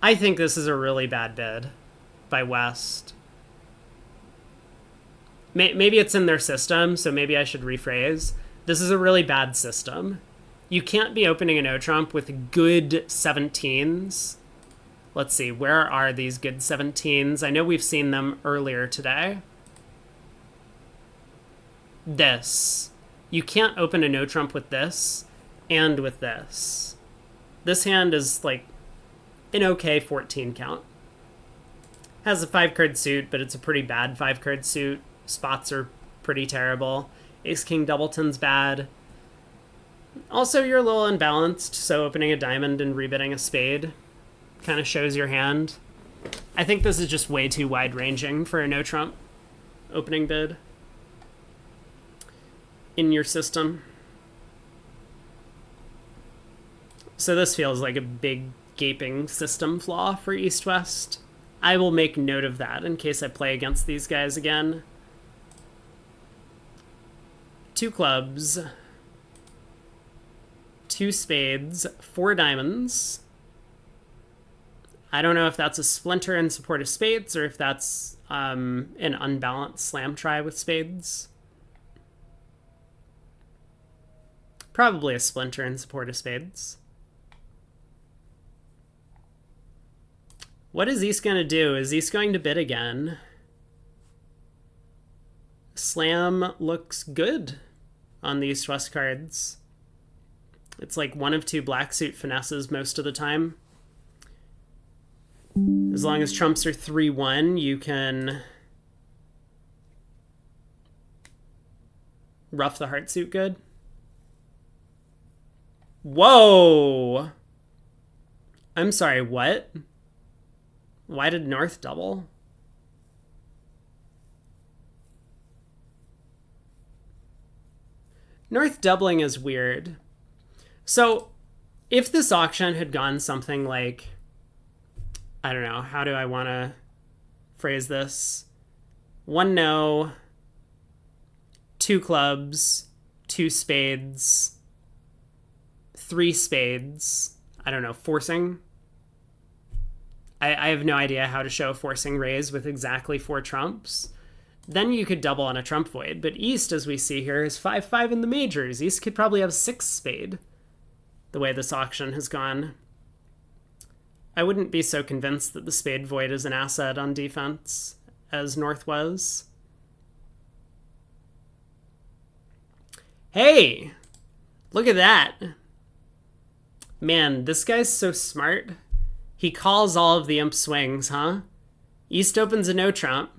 I think this is a really bad bid by West. Maybe it's in their system, so maybe I should rephrase. This is a really bad system. You can't be opening a no trump with good 17s. Let's see, where are these good 17s? I know we've seen them earlier today. This. You can't open a no trump with this and with this. This hand is like an okay 14 count. Has a 5-card suit, but it's a pretty bad 5-card suit. Spots are pretty terrible. Ace-King Doubleton's bad. Also, you're a little unbalanced, so opening a diamond and rebidding a spade kind of shows your hand. I think this is just way too wide-ranging for a no-trump opening bid in your system. So this feels like a big gaping system flaw for East-West. I will make note of that in case I play against these guys again. 2 clubs, 2 spades, 4 diamonds. I don't know if that's a splinter in support of spades or if that's an unbalanced slam try with spades. Probably a splinter in support of spades. What is East going to do? Is East going to bid again? Slam looks good on the East-West cards. It's like 1 of 2 black suit finesses most of the time. As long as trumps are 3-1, you can rough the heart suit good. Whoa! I'm sorry, what? Why did North double? North doubling is weird. So, if this auction had gone something like, I don't know, how do I want to rephrase this. 1 no, 2 clubs, 2 spades, 3 spades. I don't know, forcing. I have no idea how to show a forcing raise with exactly 4 trumps. Then you could double on a trump void. But East, as we see here, is 5-5 in the majors. East could probably have 6 spade, the way this auction has gone. I wouldn't be so convinced that the spade void is an asset on defense as North was. Hey! Look at that! Man, this guy's so smart. He calls all of the imp swings, huh? East opens a no trump.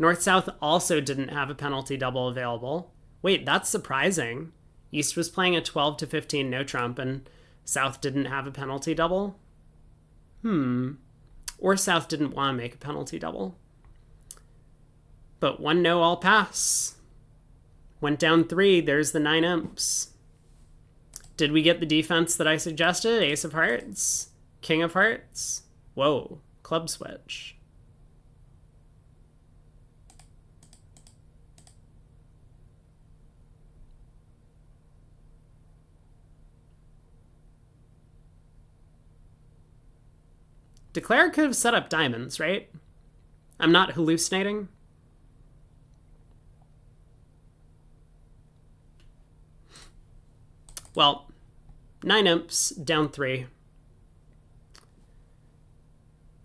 North-South also didn't have a penalty double available. Wait, that's surprising. East was playing a 12-15 no trump and South didn't have a penalty double? Or South didn't want to make a penalty double. But 1 no all pass. Went down 3, there's the 9 imps. Did we get the defense that I suggested? Ace of hearts? King of hearts? Whoa, club switch. Declare could have set up diamonds, right? I'm not hallucinating. Well, 9 imps, down 3.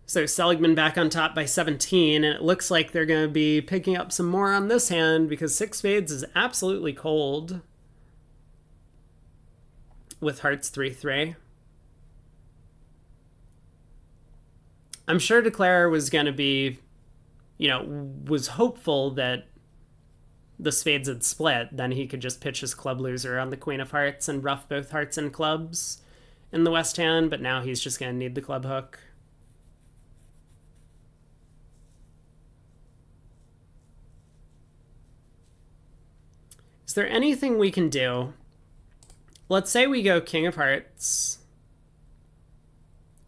So Seligman back on top by 17, and it looks like they're going to be picking up some more on this hand because 6 spades is absolutely cold with hearts 3-3. I'm sure Declare was going to be, was hopeful that the spades had split. Then he could just pitch his club loser on the queen of hearts and ruff both hearts and clubs in the west hand, but now he's just going to need the club hook. Is there anything we can do? Let's say we go king of hearts,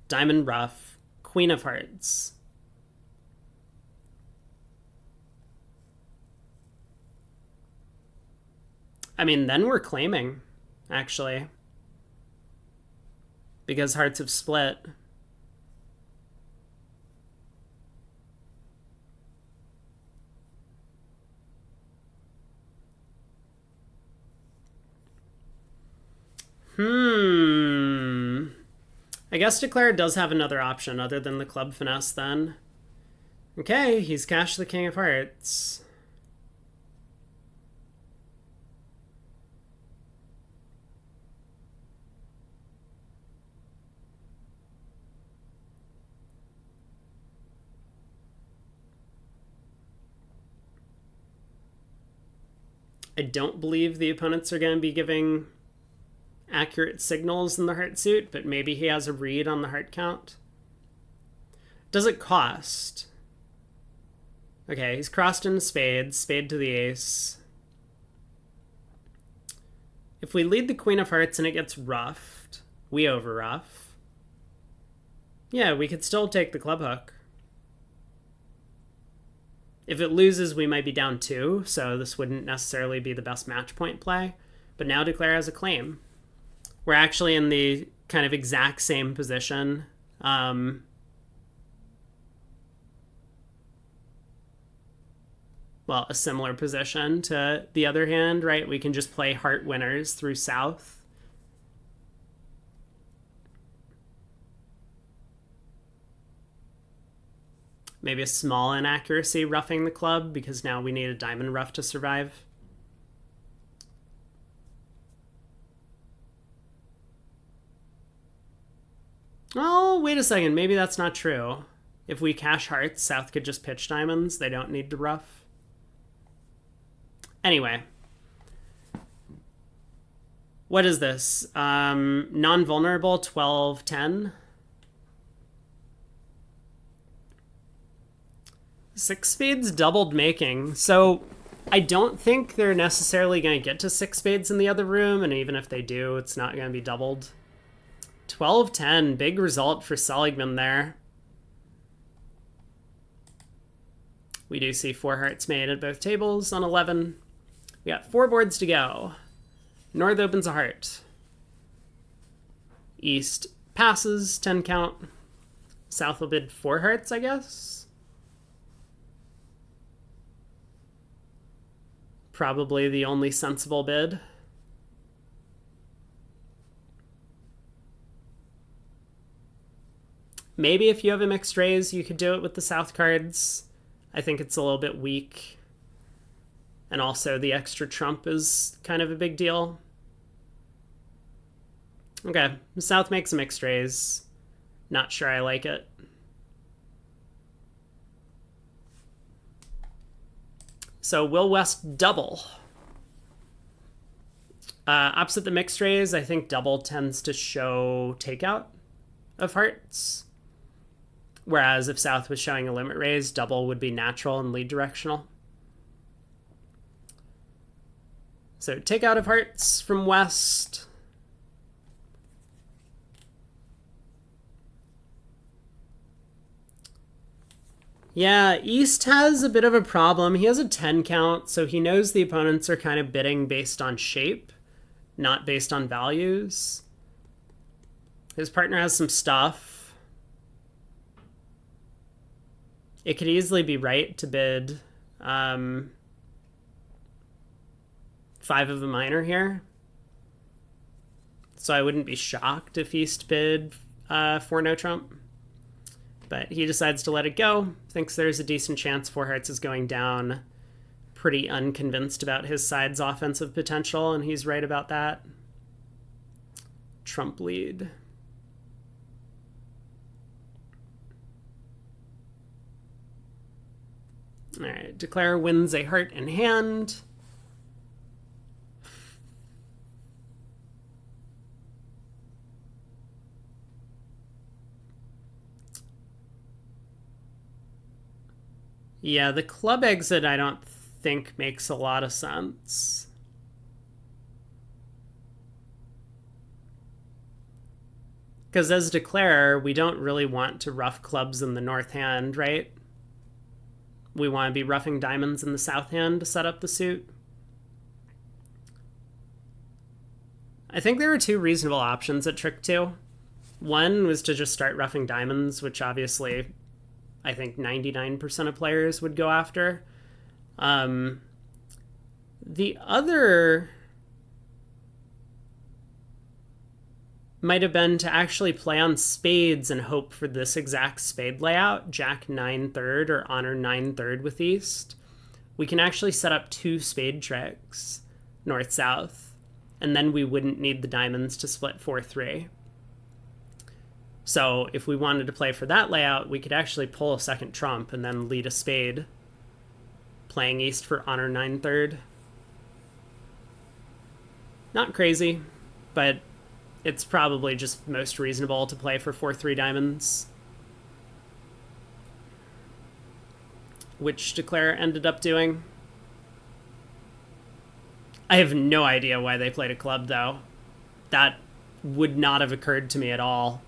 diamond ruff, queen of hearts. I mean, then we're claiming, actually, because hearts have split. I guess Declare does have another option other than the club finesse then. Okay, he's cashed the king of hearts. I don't believe the opponents are going to be giving accurate signals in the heart suit, but maybe he has a read on the heart count. Does it cost? Okay, he's crossed into spades, spade to the ace. If we lead the queen of hearts and it gets roughed, we over rough. Yeah, we could still take the club hook. If it loses, we might be down 2, so this wouldn't necessarily be the best match point play. But now Declare has a claim. We're actually in the kind of exact same position. Well, a similar position to the other hand, right? We can just play heart winners through South. Maybe a small inaccuracy roughing the club because now we need a diamond rough to survive. Oh, wait a second. Maybe that's not true. If we cash hearts, South could just pitch diamonds. They don't need to rough. Anyway. What is this? Non-vulnerable 12-10. 6 spades doubled making. So I don't think they're necessarily going to get to 6 spades in the other room. And even if they do, it's not going to be doubled. 12-10, big result for Seligman there. We do see 4 hearts made at both tables on 11. We got 4 boards to go. North opens a heart. East passes, 10 count. South will bid 4 hearts, I guess. Probably the only sensible bid. Maybe if you have a mixed raise, you could do it with the South cards. I think it's a little bit weak. And also the extra trump is kind of a big deal. Okay, the South makes a mixed raise. Not sure I like it. So will West double? Opposite the mixed raise, I think double tends to show takeout of hearts. Whereas if South was showing a limit raise, double would be natural and lead directional. So takeout of hearts from West. Yeah, East has a bit of a problem. He has a 10 count, so he knows the opponents are kind of bidding based on shape, not based on values. His partner has some stuff. It could easily be right to bid 5 of a minor here. So I wouldn't be shocked if East bid 4 no trump. But he decides to let it go, thinks there's a decent chance 4 hearts is going down. Pretty unconvinced about his side's offensive potential, and he's right about that. Trump lead. All right, declare wins a heart in hand. Yeah, the club exit I don't think makes a lot of sense. Because as declare, we don't really want to rough clubs in the north hand, right? We want to be roughing diamonds in the south hand to set up the suit. I think there were 2 reasonable options at trick 2. One was to just start roughing diamonds, which obviously I think 99% of players would go after. The other might have been to actually play on spades and hope for this exact spade layout, Jack 9-3 or Honor 9-3 with East. We can actually set up 2 spade tricks, north-south, and then we wouldn't need the diamonds to split 4-3. So if we wanted to play for that layout, we could actually pull a second trump and then lead a spade, playing East for Honor 9-3. Not crazy, but it's probably just most reasonable to play for 4-3 diamonds. Which declare ended up doing. I have no idea why they played a club, though. That would not have occurred to me at all.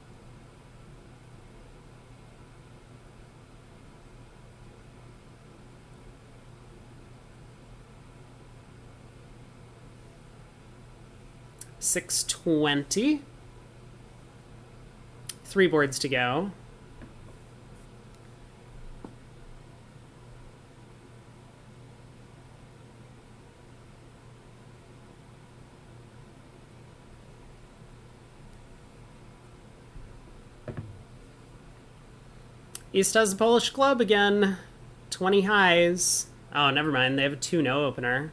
$6.20. 3 boards to go. East has a Polish club again. 20 highs. Oh, never mind. They have a 2-no opener.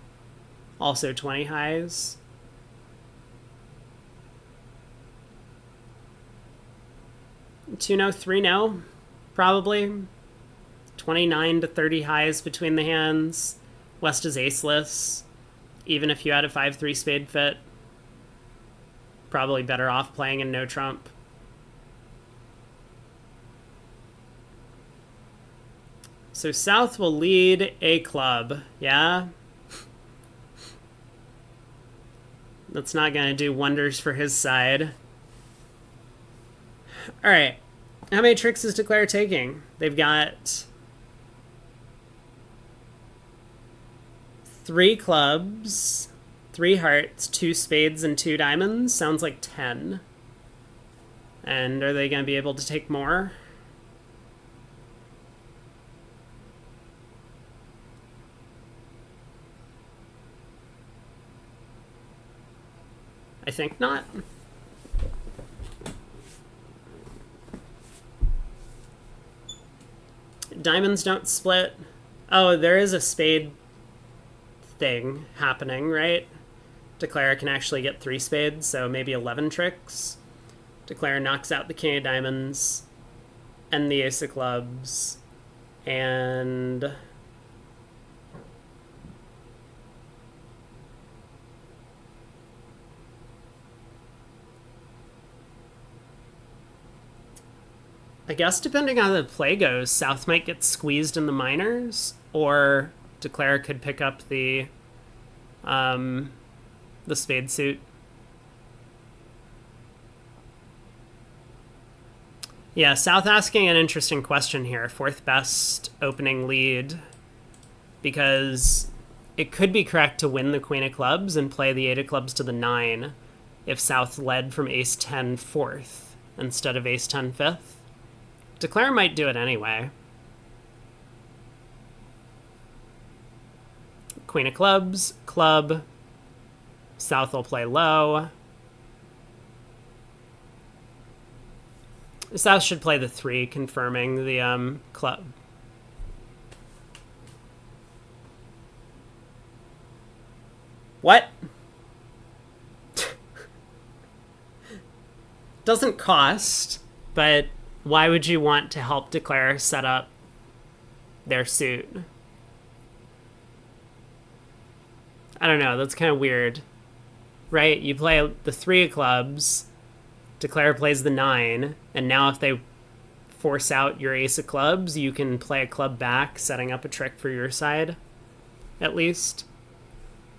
Also 20 highs. Two no, 3-no, probably. 29 to 30 highs between the hands. West is aceless. Even if you had a 5-3 spade fit, probably better off playing in no trump. So South will lead a club, yeah? That's not going to do wonders for his side. All right. How many tricks is declare taking? They've got 3 clubs, 3 hearts, 2 spades, and 2 diamonds. Sounds like 10. And are they going to be able to take more? I think not. Diamonds don't split. Oh, there is a spade thing happening, right? Declare can actually get 3 spades, so maybe 11 tricks. Declare knocks out the king of diamonds and the ace of clubs. And I guess depending on how the play goes, South might get squeezed in the minors, or Declare could pick up the spade suit. Yeah, South asking an interesting question here. 4th best opening lead, because it could be correct to win the queen of clubs and play the 8 of clubs to the 9 if South led from ace 10 4th instead of ace 10 5th. Declare might do it anyway. Queen of clubs, club. South will play low. South should play the 3, confirming the club. What? Doesn't cost, but why would you want to help Declare set up their suit? I don't know, that's kind of weird. Right? You play the 3 of clubs, Declare plays the 9, and now if they force out your ace of clubs, you can play a club back, setting up a trick for your side, at least.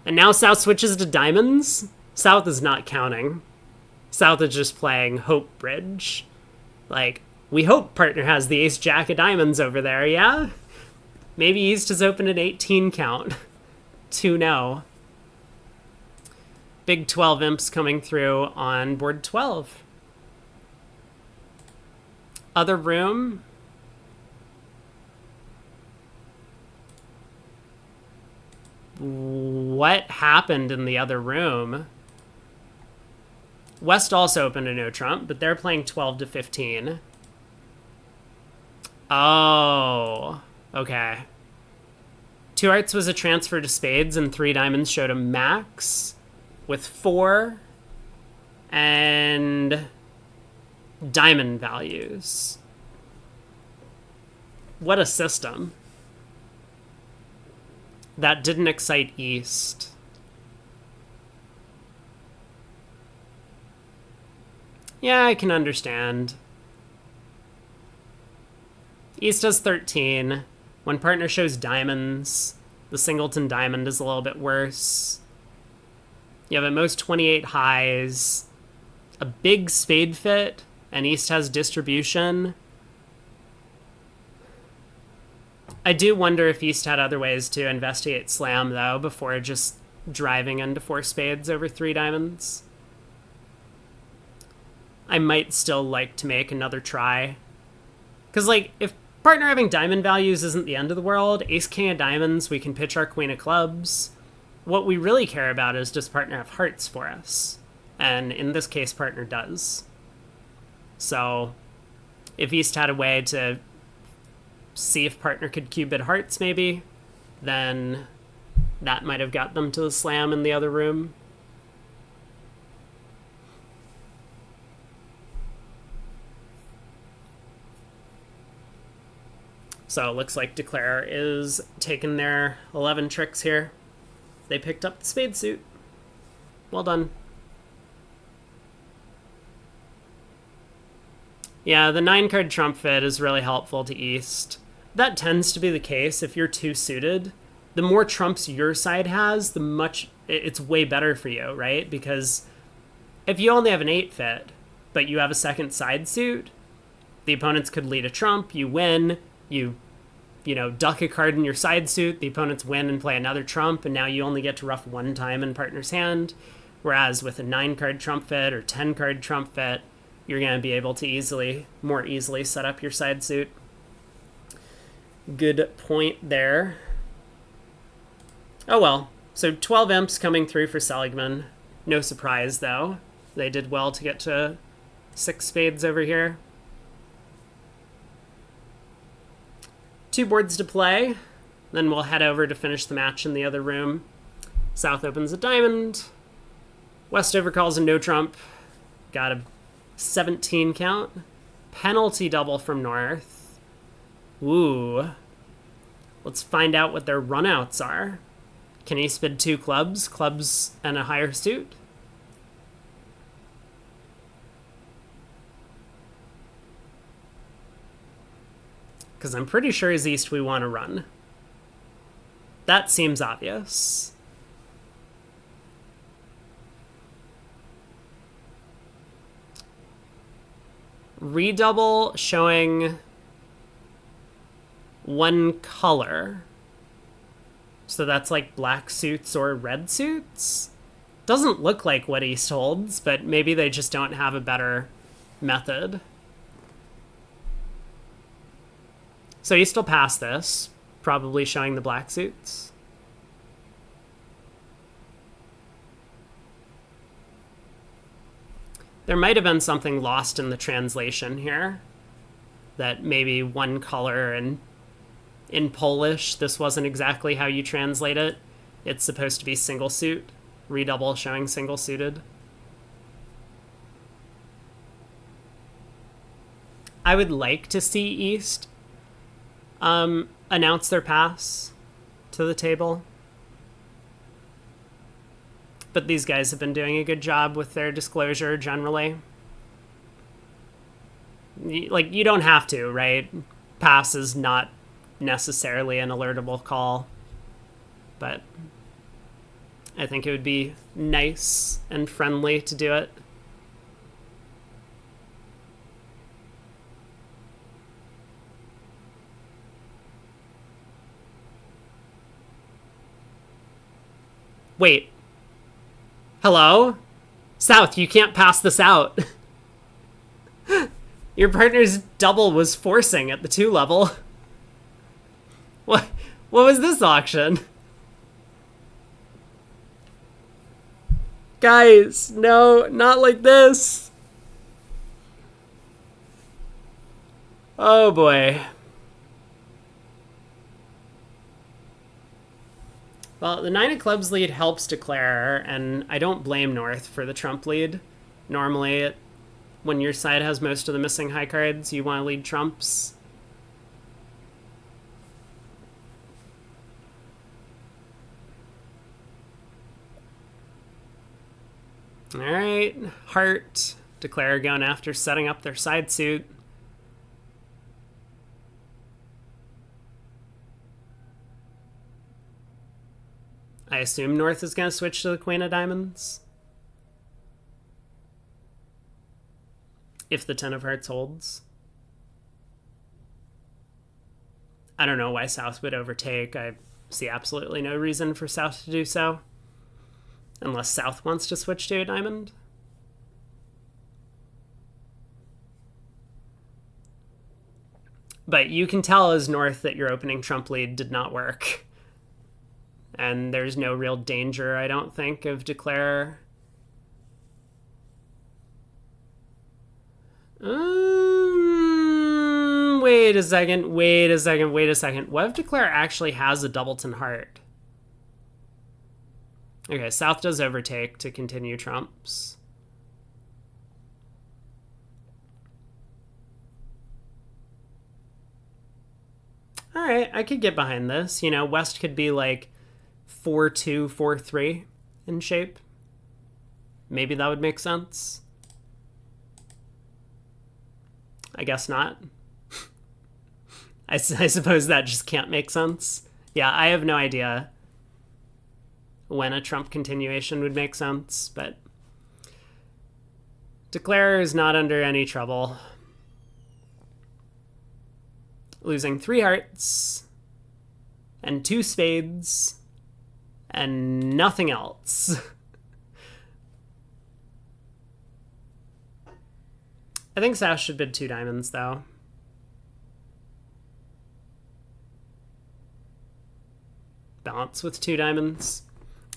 And now South switches to diamonds. South is not counting. South is just playing hope bridge. Like, we hope partner has the ace jack of diamonds over there, yeah? Maybe East has opened an 18 count. 2-0. Big 12 imps coming through on board 12. Other room. What happened in the other room? West also opened a no trump, but they're playing 12 to 15. Oh, okay. 2 hearts was a transfer to spades, and 3 diamonds showed a max with 4 and diamond values. What a system. That didn't excite East. Yeah, I can understand. East has 13. When partner shows diamonds, the singleton diamond is a little bit worse. You have at most 28 highs, a big spade fit, and East has distribution. I do wonder if East had other ways to investigate slam, though, before just driving into 4 spades over 3 diamonds. I might still like to make another try. Because, like, if partner having diamond values isn't the end of the world, ace king of diamonds, we can pitch our queen of clubs. What we really care about is, does partner have hearts for us? And in this case, partner does. So if East had a way to see if partner could cube-bid hearts, maybe, then that might have got them to the slam in the other room. So it looks like Declare is taking their 11 tricks here. They picked up the spade suit. Well done. Yeah, the 9-card trump fit is really helpful to East. That tends to be the case if you're 2 suited. The more trumps your side has, it's way better for you, right? Because if you only have an 8 fit, but you have a second side suit, the opponents could lead a trump, you win, you you know, duck a card in your side suit, the opponents win and play another trump, and now you only get to ruff one time in partner's hand. Whereas with a 9-card trump fit or 10-card trump fit, you're going to be able to more easily set up your side suit. Good point there. Oh well, so 12 imps coming through for Seligman. No surprise though. They did well to get to 6 spades over here. 2 boards to play. Then we'll head over to finish the match in the other room. South opens a diamond. West overcalls a no trump. Got a 17 count. Penalty double from North. Ooh. Let's find out what their runouts are. Can he spid 2 clubs? Clubs and a higher suit? Because I'm pretty sure as East we want to run. That seems obvious. Redouble showing 1 color. So that's like black suits or red suits? Doesn't look like what East holds, but maybe they just don't have a better method. So East will pass this, probably showing the black suits. There might have been something lost in the translation here. That maybe 1 color and in Polish, this wasn't exactly how you translate it. It's supposed to be single suit. Redouble showing single suited. I would like to see East announce their pass to the table. But these guys have been doing a good job with their disclosure generally. Like, you don't have to, right? Pass is not necessarily an alertable call. But I think it would be nice and friendly to do it. Wait. Hello? South, you can't pass this out. Your partner's double was forcing at the 2 level. What was this auction? Guys, no, not like this. Oh boy. Well, the 9 of clubs lead helps declare, and I don't blame North for the trump lead. Normally, when your side has most of the missing high cards, you want to lead trumps. All right, heart. Declare going after setting up their side suit. I assume North is going to switch to the Queen of Diamonds. If the 10 of Hearts holds. I don't know why South would overtake. I see absolutely no reason for South to do so. Unless South wants to switch to a diamond. But you can tell as North that your opening trump lead did not work. And there's no real danger, I don't think, of declare. Wait a second. What if declare actually has a doubleton heart? Okay, South does overtake to continue trumps. All right, I could get behind this. You know, West could be like 4-2, 4-3 in shape. Maybe that would make sense. I guess not. I suppose that just can't make sense. Yeah, I have no idea when a trump continuation would make sense, but declare is not under any trouble. Losing 3 hearts. and 2 spades and nothing else. I think South should bid 2 diamonds, though. Balance with 2 diamonds.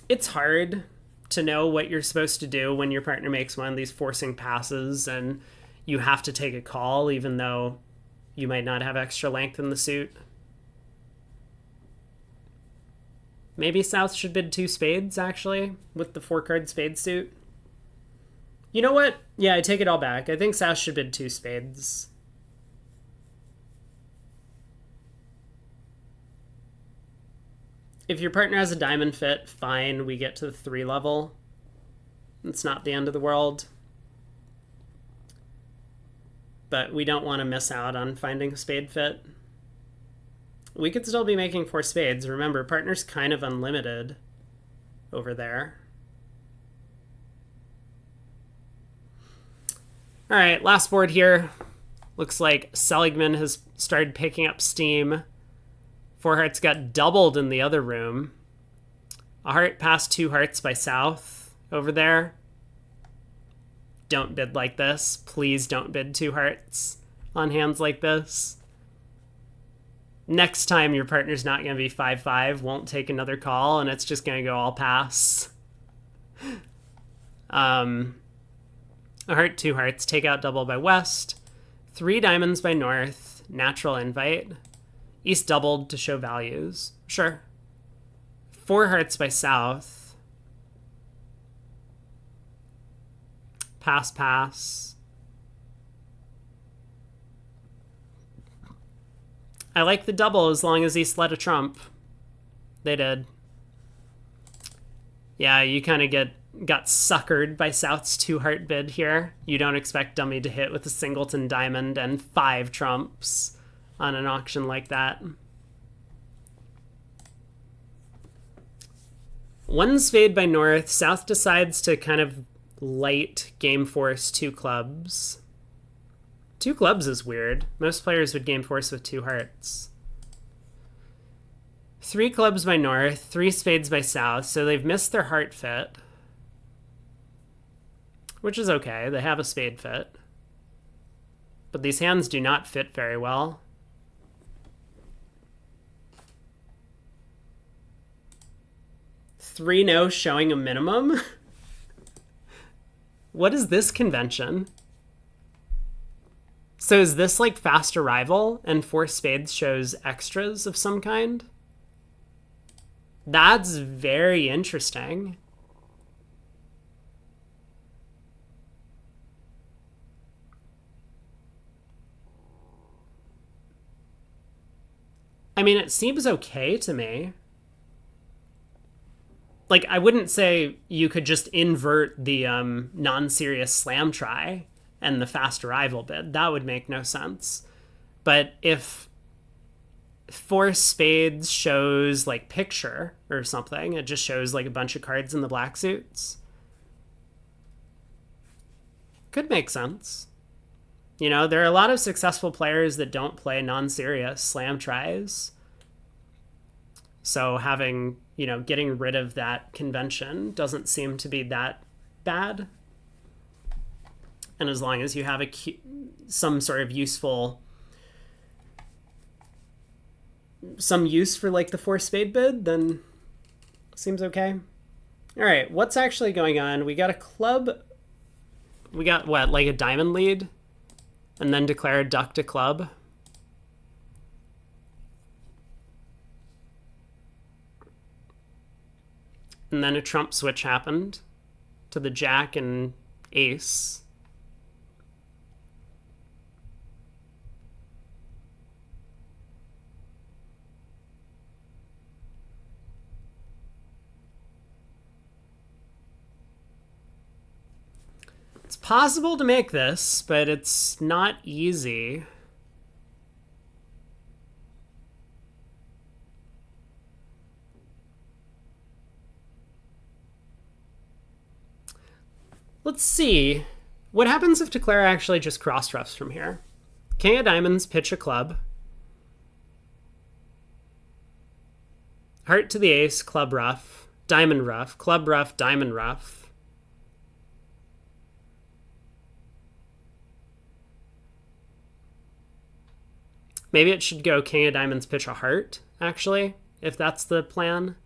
It's hard to know what you're supposed to do when your partner makes one of these forcing passes and you have to take a call even though you might not have extra length in the suit. Maybe South should bid 2 spades, actually, with the 4-card spade suit. You know what? Yeah, I take it all back. I think South should bid 2 spades. If your partner has a diamond fit, fine, we get to the 3 level. It's not the end of the world. But we don't want to miss out on finding a spade fit. We could still be making 4 spades. Remember, partner's kind of unlimited over there. All right, last board here. Looks like Seligman has started picking up steam. 4 hearts got doubled in the other room. A heart passed 2 hearts by South over there. Don't bid like this. Please don't bid 2 hearts on hands like this. Next time your partner's not going to be 5-5, won't take another call, and it's just going to go all pass. A heart, 2 hearts, take out double by West. 3 diamonds by North, natural invite. East doubled to show values. Sure. 4 hearts by South. Pass, pass. I like the double as long as East let a trump. They did. Yeah, you kind of got suckered by South's 2-heart bid here. You don't expect dummy to hit with a singleton diamond and 5 trumps on an auction like that. 1 spade by North. South decides to kind of light game force 2 clubs. 2 clubs is weird. Most players would game force with 2 hearts. 3 clubs by North, 3 spades by South, so they've missed their heart fit. Which is okay, they have a spade fit. But these hands do not fit very well. Three no showing a minimum? What is this convention? So is this like fast arrival and 4 spades shows extras of some kind? That's very interesting. I mean, it seems okay to me. Like, I wouldn't say you could just invert the non-serious slam try and the fast arrival bid. That would make no sense. But if 4 spades shows, like, picture or something, it just shows, like, a bunch of cards in the black suits, could make sense. You know, there are a lot of successful players that don't play non-serious slam tries. So having, you know, getting rid of that convention doesn't seem to be that bad. And as long as you have some sort of useful, some use for like the 4 spade bid, then seems okay. All right, what's actually going on? We got a club. We got what, like a diamond lead? And then declare a duck to club. And then a trump switch happened to the jack and ace. It's possible to make this, but it's not easy. Let's see. What happens if Declare actually just cross-ruffs from here? King of diamonds, pitch a club. Heart to the ace, club ruff, diamond ruff, club ruff, diamond ruff. Maybe it should go king of diamonds, pitch a heart, actually, if that's the plan.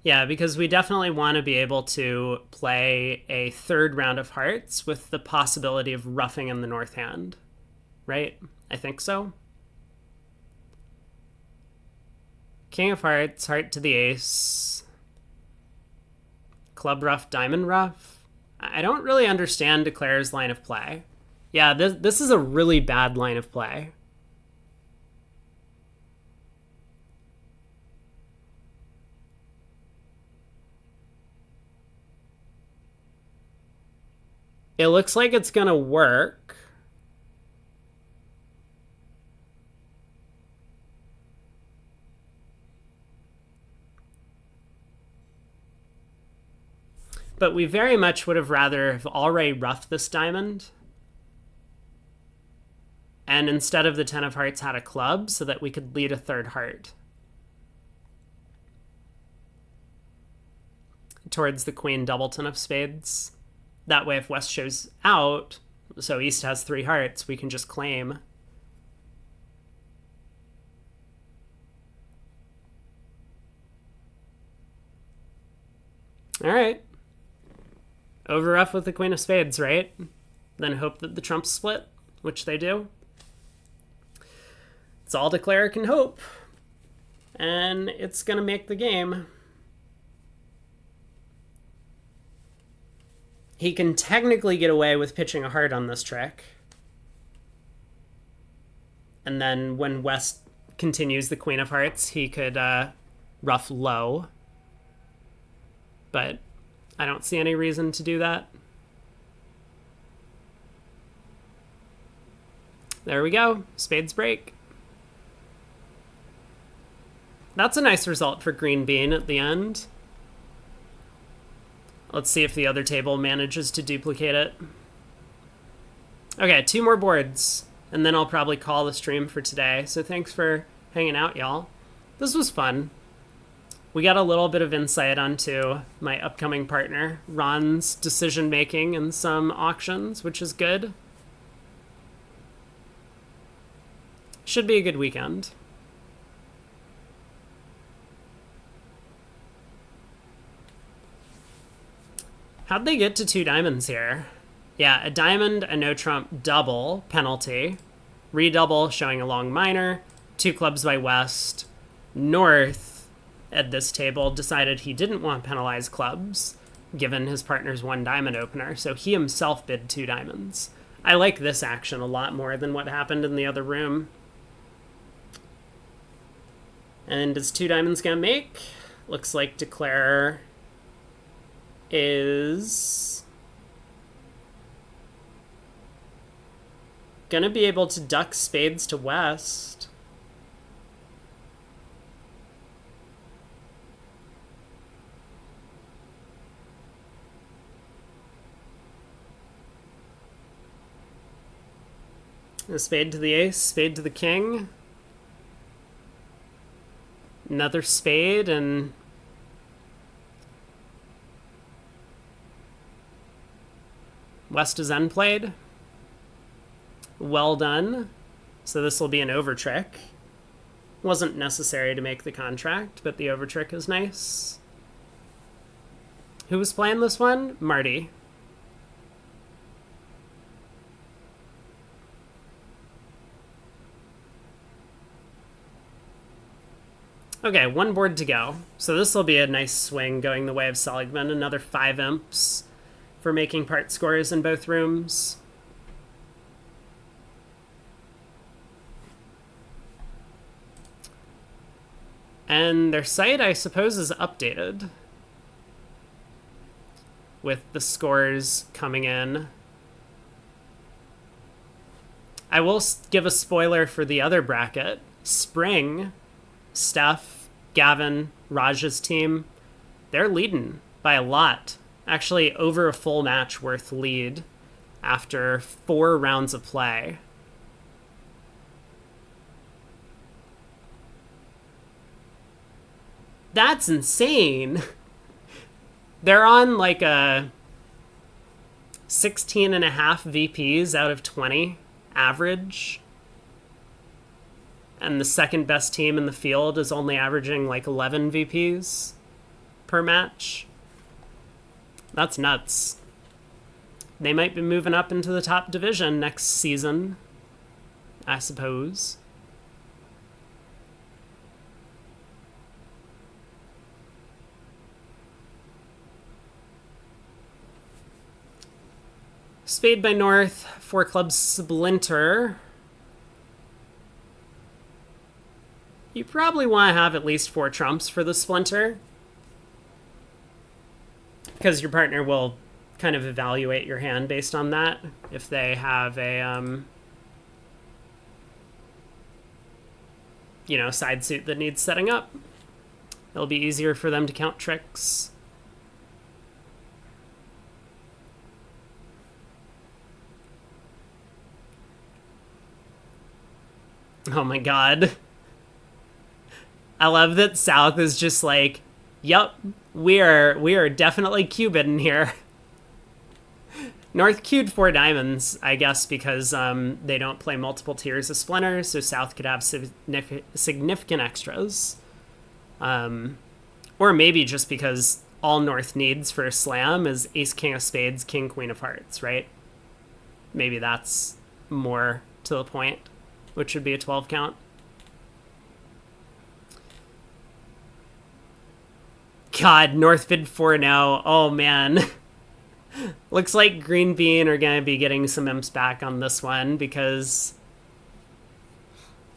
Yeah, because we definitely want to be able to play a third round of hearts with the possibility of roughing in the north hand, right? I think so. King of hearts, heart to the ace, club ruff, diamond ruff. I don't really understand Declare's line of play. Yeah, this is a really bad line of play. It looks like it's gonna work. But we very much would have rather have already roughed this diamond. And instead of the 10 of hearts had a club so that we could lead a third heart towards the queen doubleton of spades. That way if West shows out, so East has 3 hearts, we can just claim. All right. Over rough with the queen of spades, right? Then hope that the trumps split, which they do. It's all Declare can hope. And it's going to make the game. He can technically get away with pitching a heart on this trick. And then when West continues the queen of hearts, he could rough low. But I don't see any reason to do that. There we go. Spades break. That's a nice result for Green Bean at the end. Let's see if the other table manages to duplicate it. Okay, 2 more boards, and then I'll probably call the stream for today. So thanks for hanging out, y'all. This was fun. We got a little bit of insight onto my upcoming partner, Ron's decision-making in some auctions, which is good. Should be a good weekend. How'd they get to 2 diamonds here? Yeah, a diamond, a no trump double penalty. Redouble showing a long minor. 2 clubs by West. North at this table decided he didn't want penalized clubs given his partner's 1 diamond opener, so he himself bid 2 diamonds. I like this action a lot more than what happened in the other room. And is 2 diamonds gonna make? Looks like Declare is gonna be able to duck spades to West. A spade to the ace, spade to the king. Another spade, and West is unplayed. Well done. So this will be an over trick. Wasn't necessary to make the contract, but the over trick is nice. Who was playing this one? Marty. Okay, 1 board to go. So this will be a nice swing going the way of Seligman. Another 5 imps for making part scores in both rooms. And their site, I suppose, is updated with the scores coming in. I will give a spoiler for the other bracket. Spring, Steph, Gavin, Raj's team, they're leading by a lot Actually, over a full match worth lead after 4 rounds of play. That's insane. They're on like a 16 and a half VPs out of 20 average. And the second best team in the field is only averaging like 11 VPs per match. That's nuts. They might be moving up into the top division next season, I suppose. Spade by North, 4 clubs Splinter. You probably want to have at least 4 trumps for the Splinter, because your partner will kind of evaluate your hand based on that. If they have a, side suit that needs setting up, it'll be easier for them to count tricks. Oh my god. I love that South is just like, yep, we are definitely Cuban here. North queued 4 diamonds, I guess, because they don't play multiple tiers of Splinter, so South could have significant extras. Or maybe just because all North needs for a slam is Ace, King of Spades, King, Queen of Hearts, right? Maybe that's more to the point, which would be a 12 count. God, North bid 4-0. Oh, man. Looks like Green Bean are going to be getting some imps back on this one, because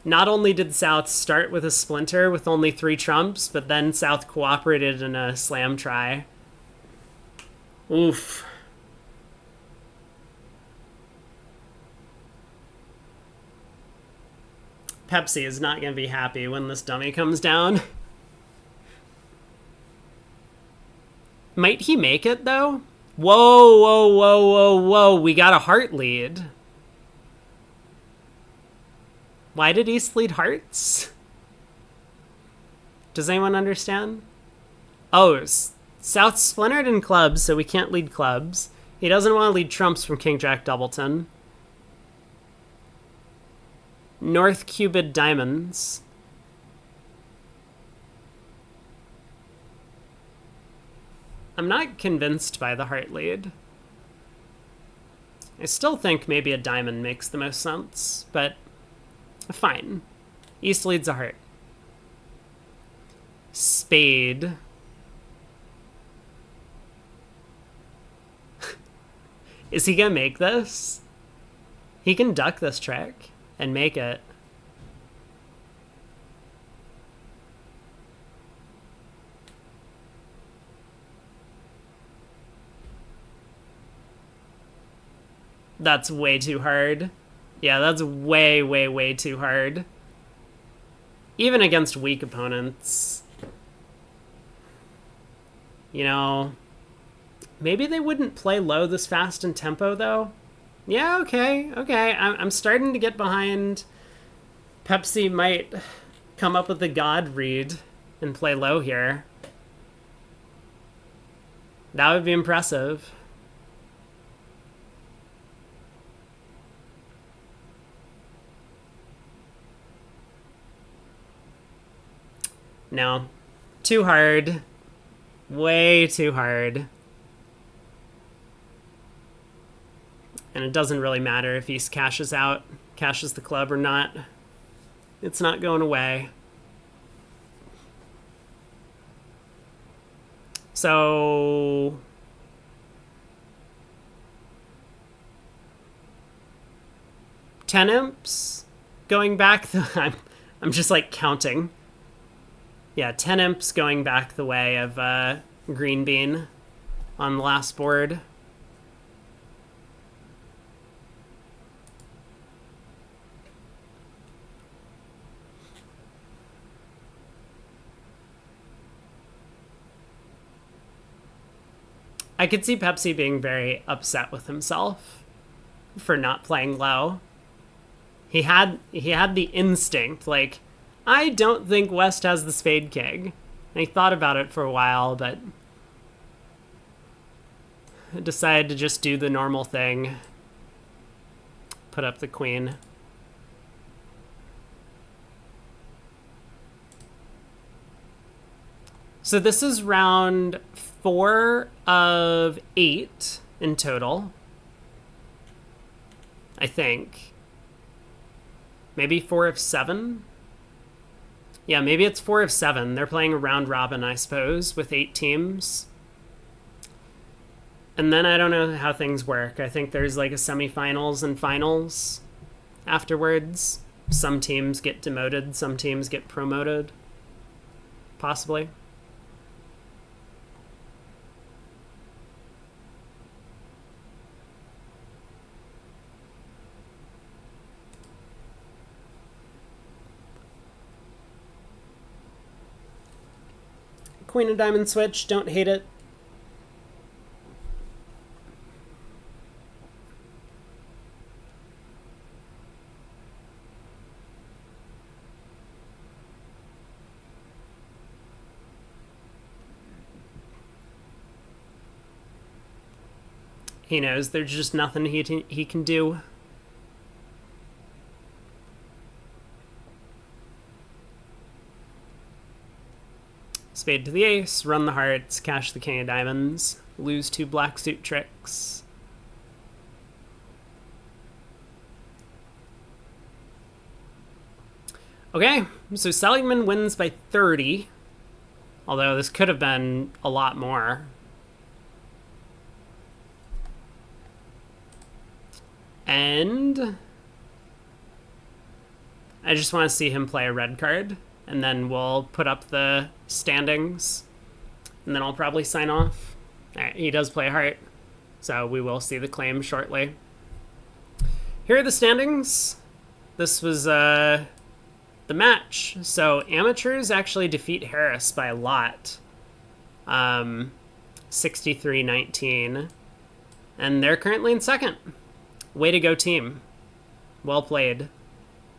not only did South start with a Splinter with only 3 trumps, but then South cooperated in a slam try. Oof. Pepsi is not going to be happy when this dummy comes down. Might he make it, though? Whoa, whoa, whoa, whoa, whoa. We got a heart lead. Why did East lead hearts? Does anyone understand? Oh, South splintered in clubs, so we can't lead clubs. He doesn't want to lead trumps from King Jack Doubleton. North Cupid diamonds. I'm not convinced by the heart lead. I still think maybe a diamond makes the most sense, but fine. East leads a heart. Spade. Is he gonna make this? He can duck this trick and make it. That's way too hard. Yeah, that's way, way, way too hard. Even against weak opponents. You know, maybe they wouldn't play low this fast in tempo, though. Yeah, okay. I'm starting to get behind. Pepsi might come up with a god read and play low here. That would be impressive. No. Too hard. Way too hard. And it doesn't really matter if he cashes the club or not. It's not going away. So... ten imps? Going back I'm just like counting. Yeah, 10 imps going back the way of Green Bean on the last board. I could see Pepsi being very upset with himself for not playing low. He had the instinct, like, I don't think West has the spade king. And he thought about it for a while, but decided to just do the normal thing. Put up the queen. So this is round 4 of 8 in total, I think. Maybe 4 of 7? Yeah, maybe it's 4 of 7. They're playing a round robin, I suppose, with 8 teams. And then I don't know how things work. I think there's like a semifinals and finals afterwards. Some teams get demoted, some teams get promoted. Possibly. Queen of Diamond switch, don't hate it. He knows there's just nothing he can do. Spade to the ace, run the hearts, cash the king of diamonds, lose 2 black suit tricks. Okay, so Seligman wins by 30, although this could have been a lot more. And I just want to see him play a red card, and then we'll put up the standings, and then I'll probably sign off. All right, he does play a heart, so we will see the claim shortly. Here are the standings. This was the match. So amateurs actually defeat Harris by a lot. 63-19. And they're currently in second. Way to go, team. Well played.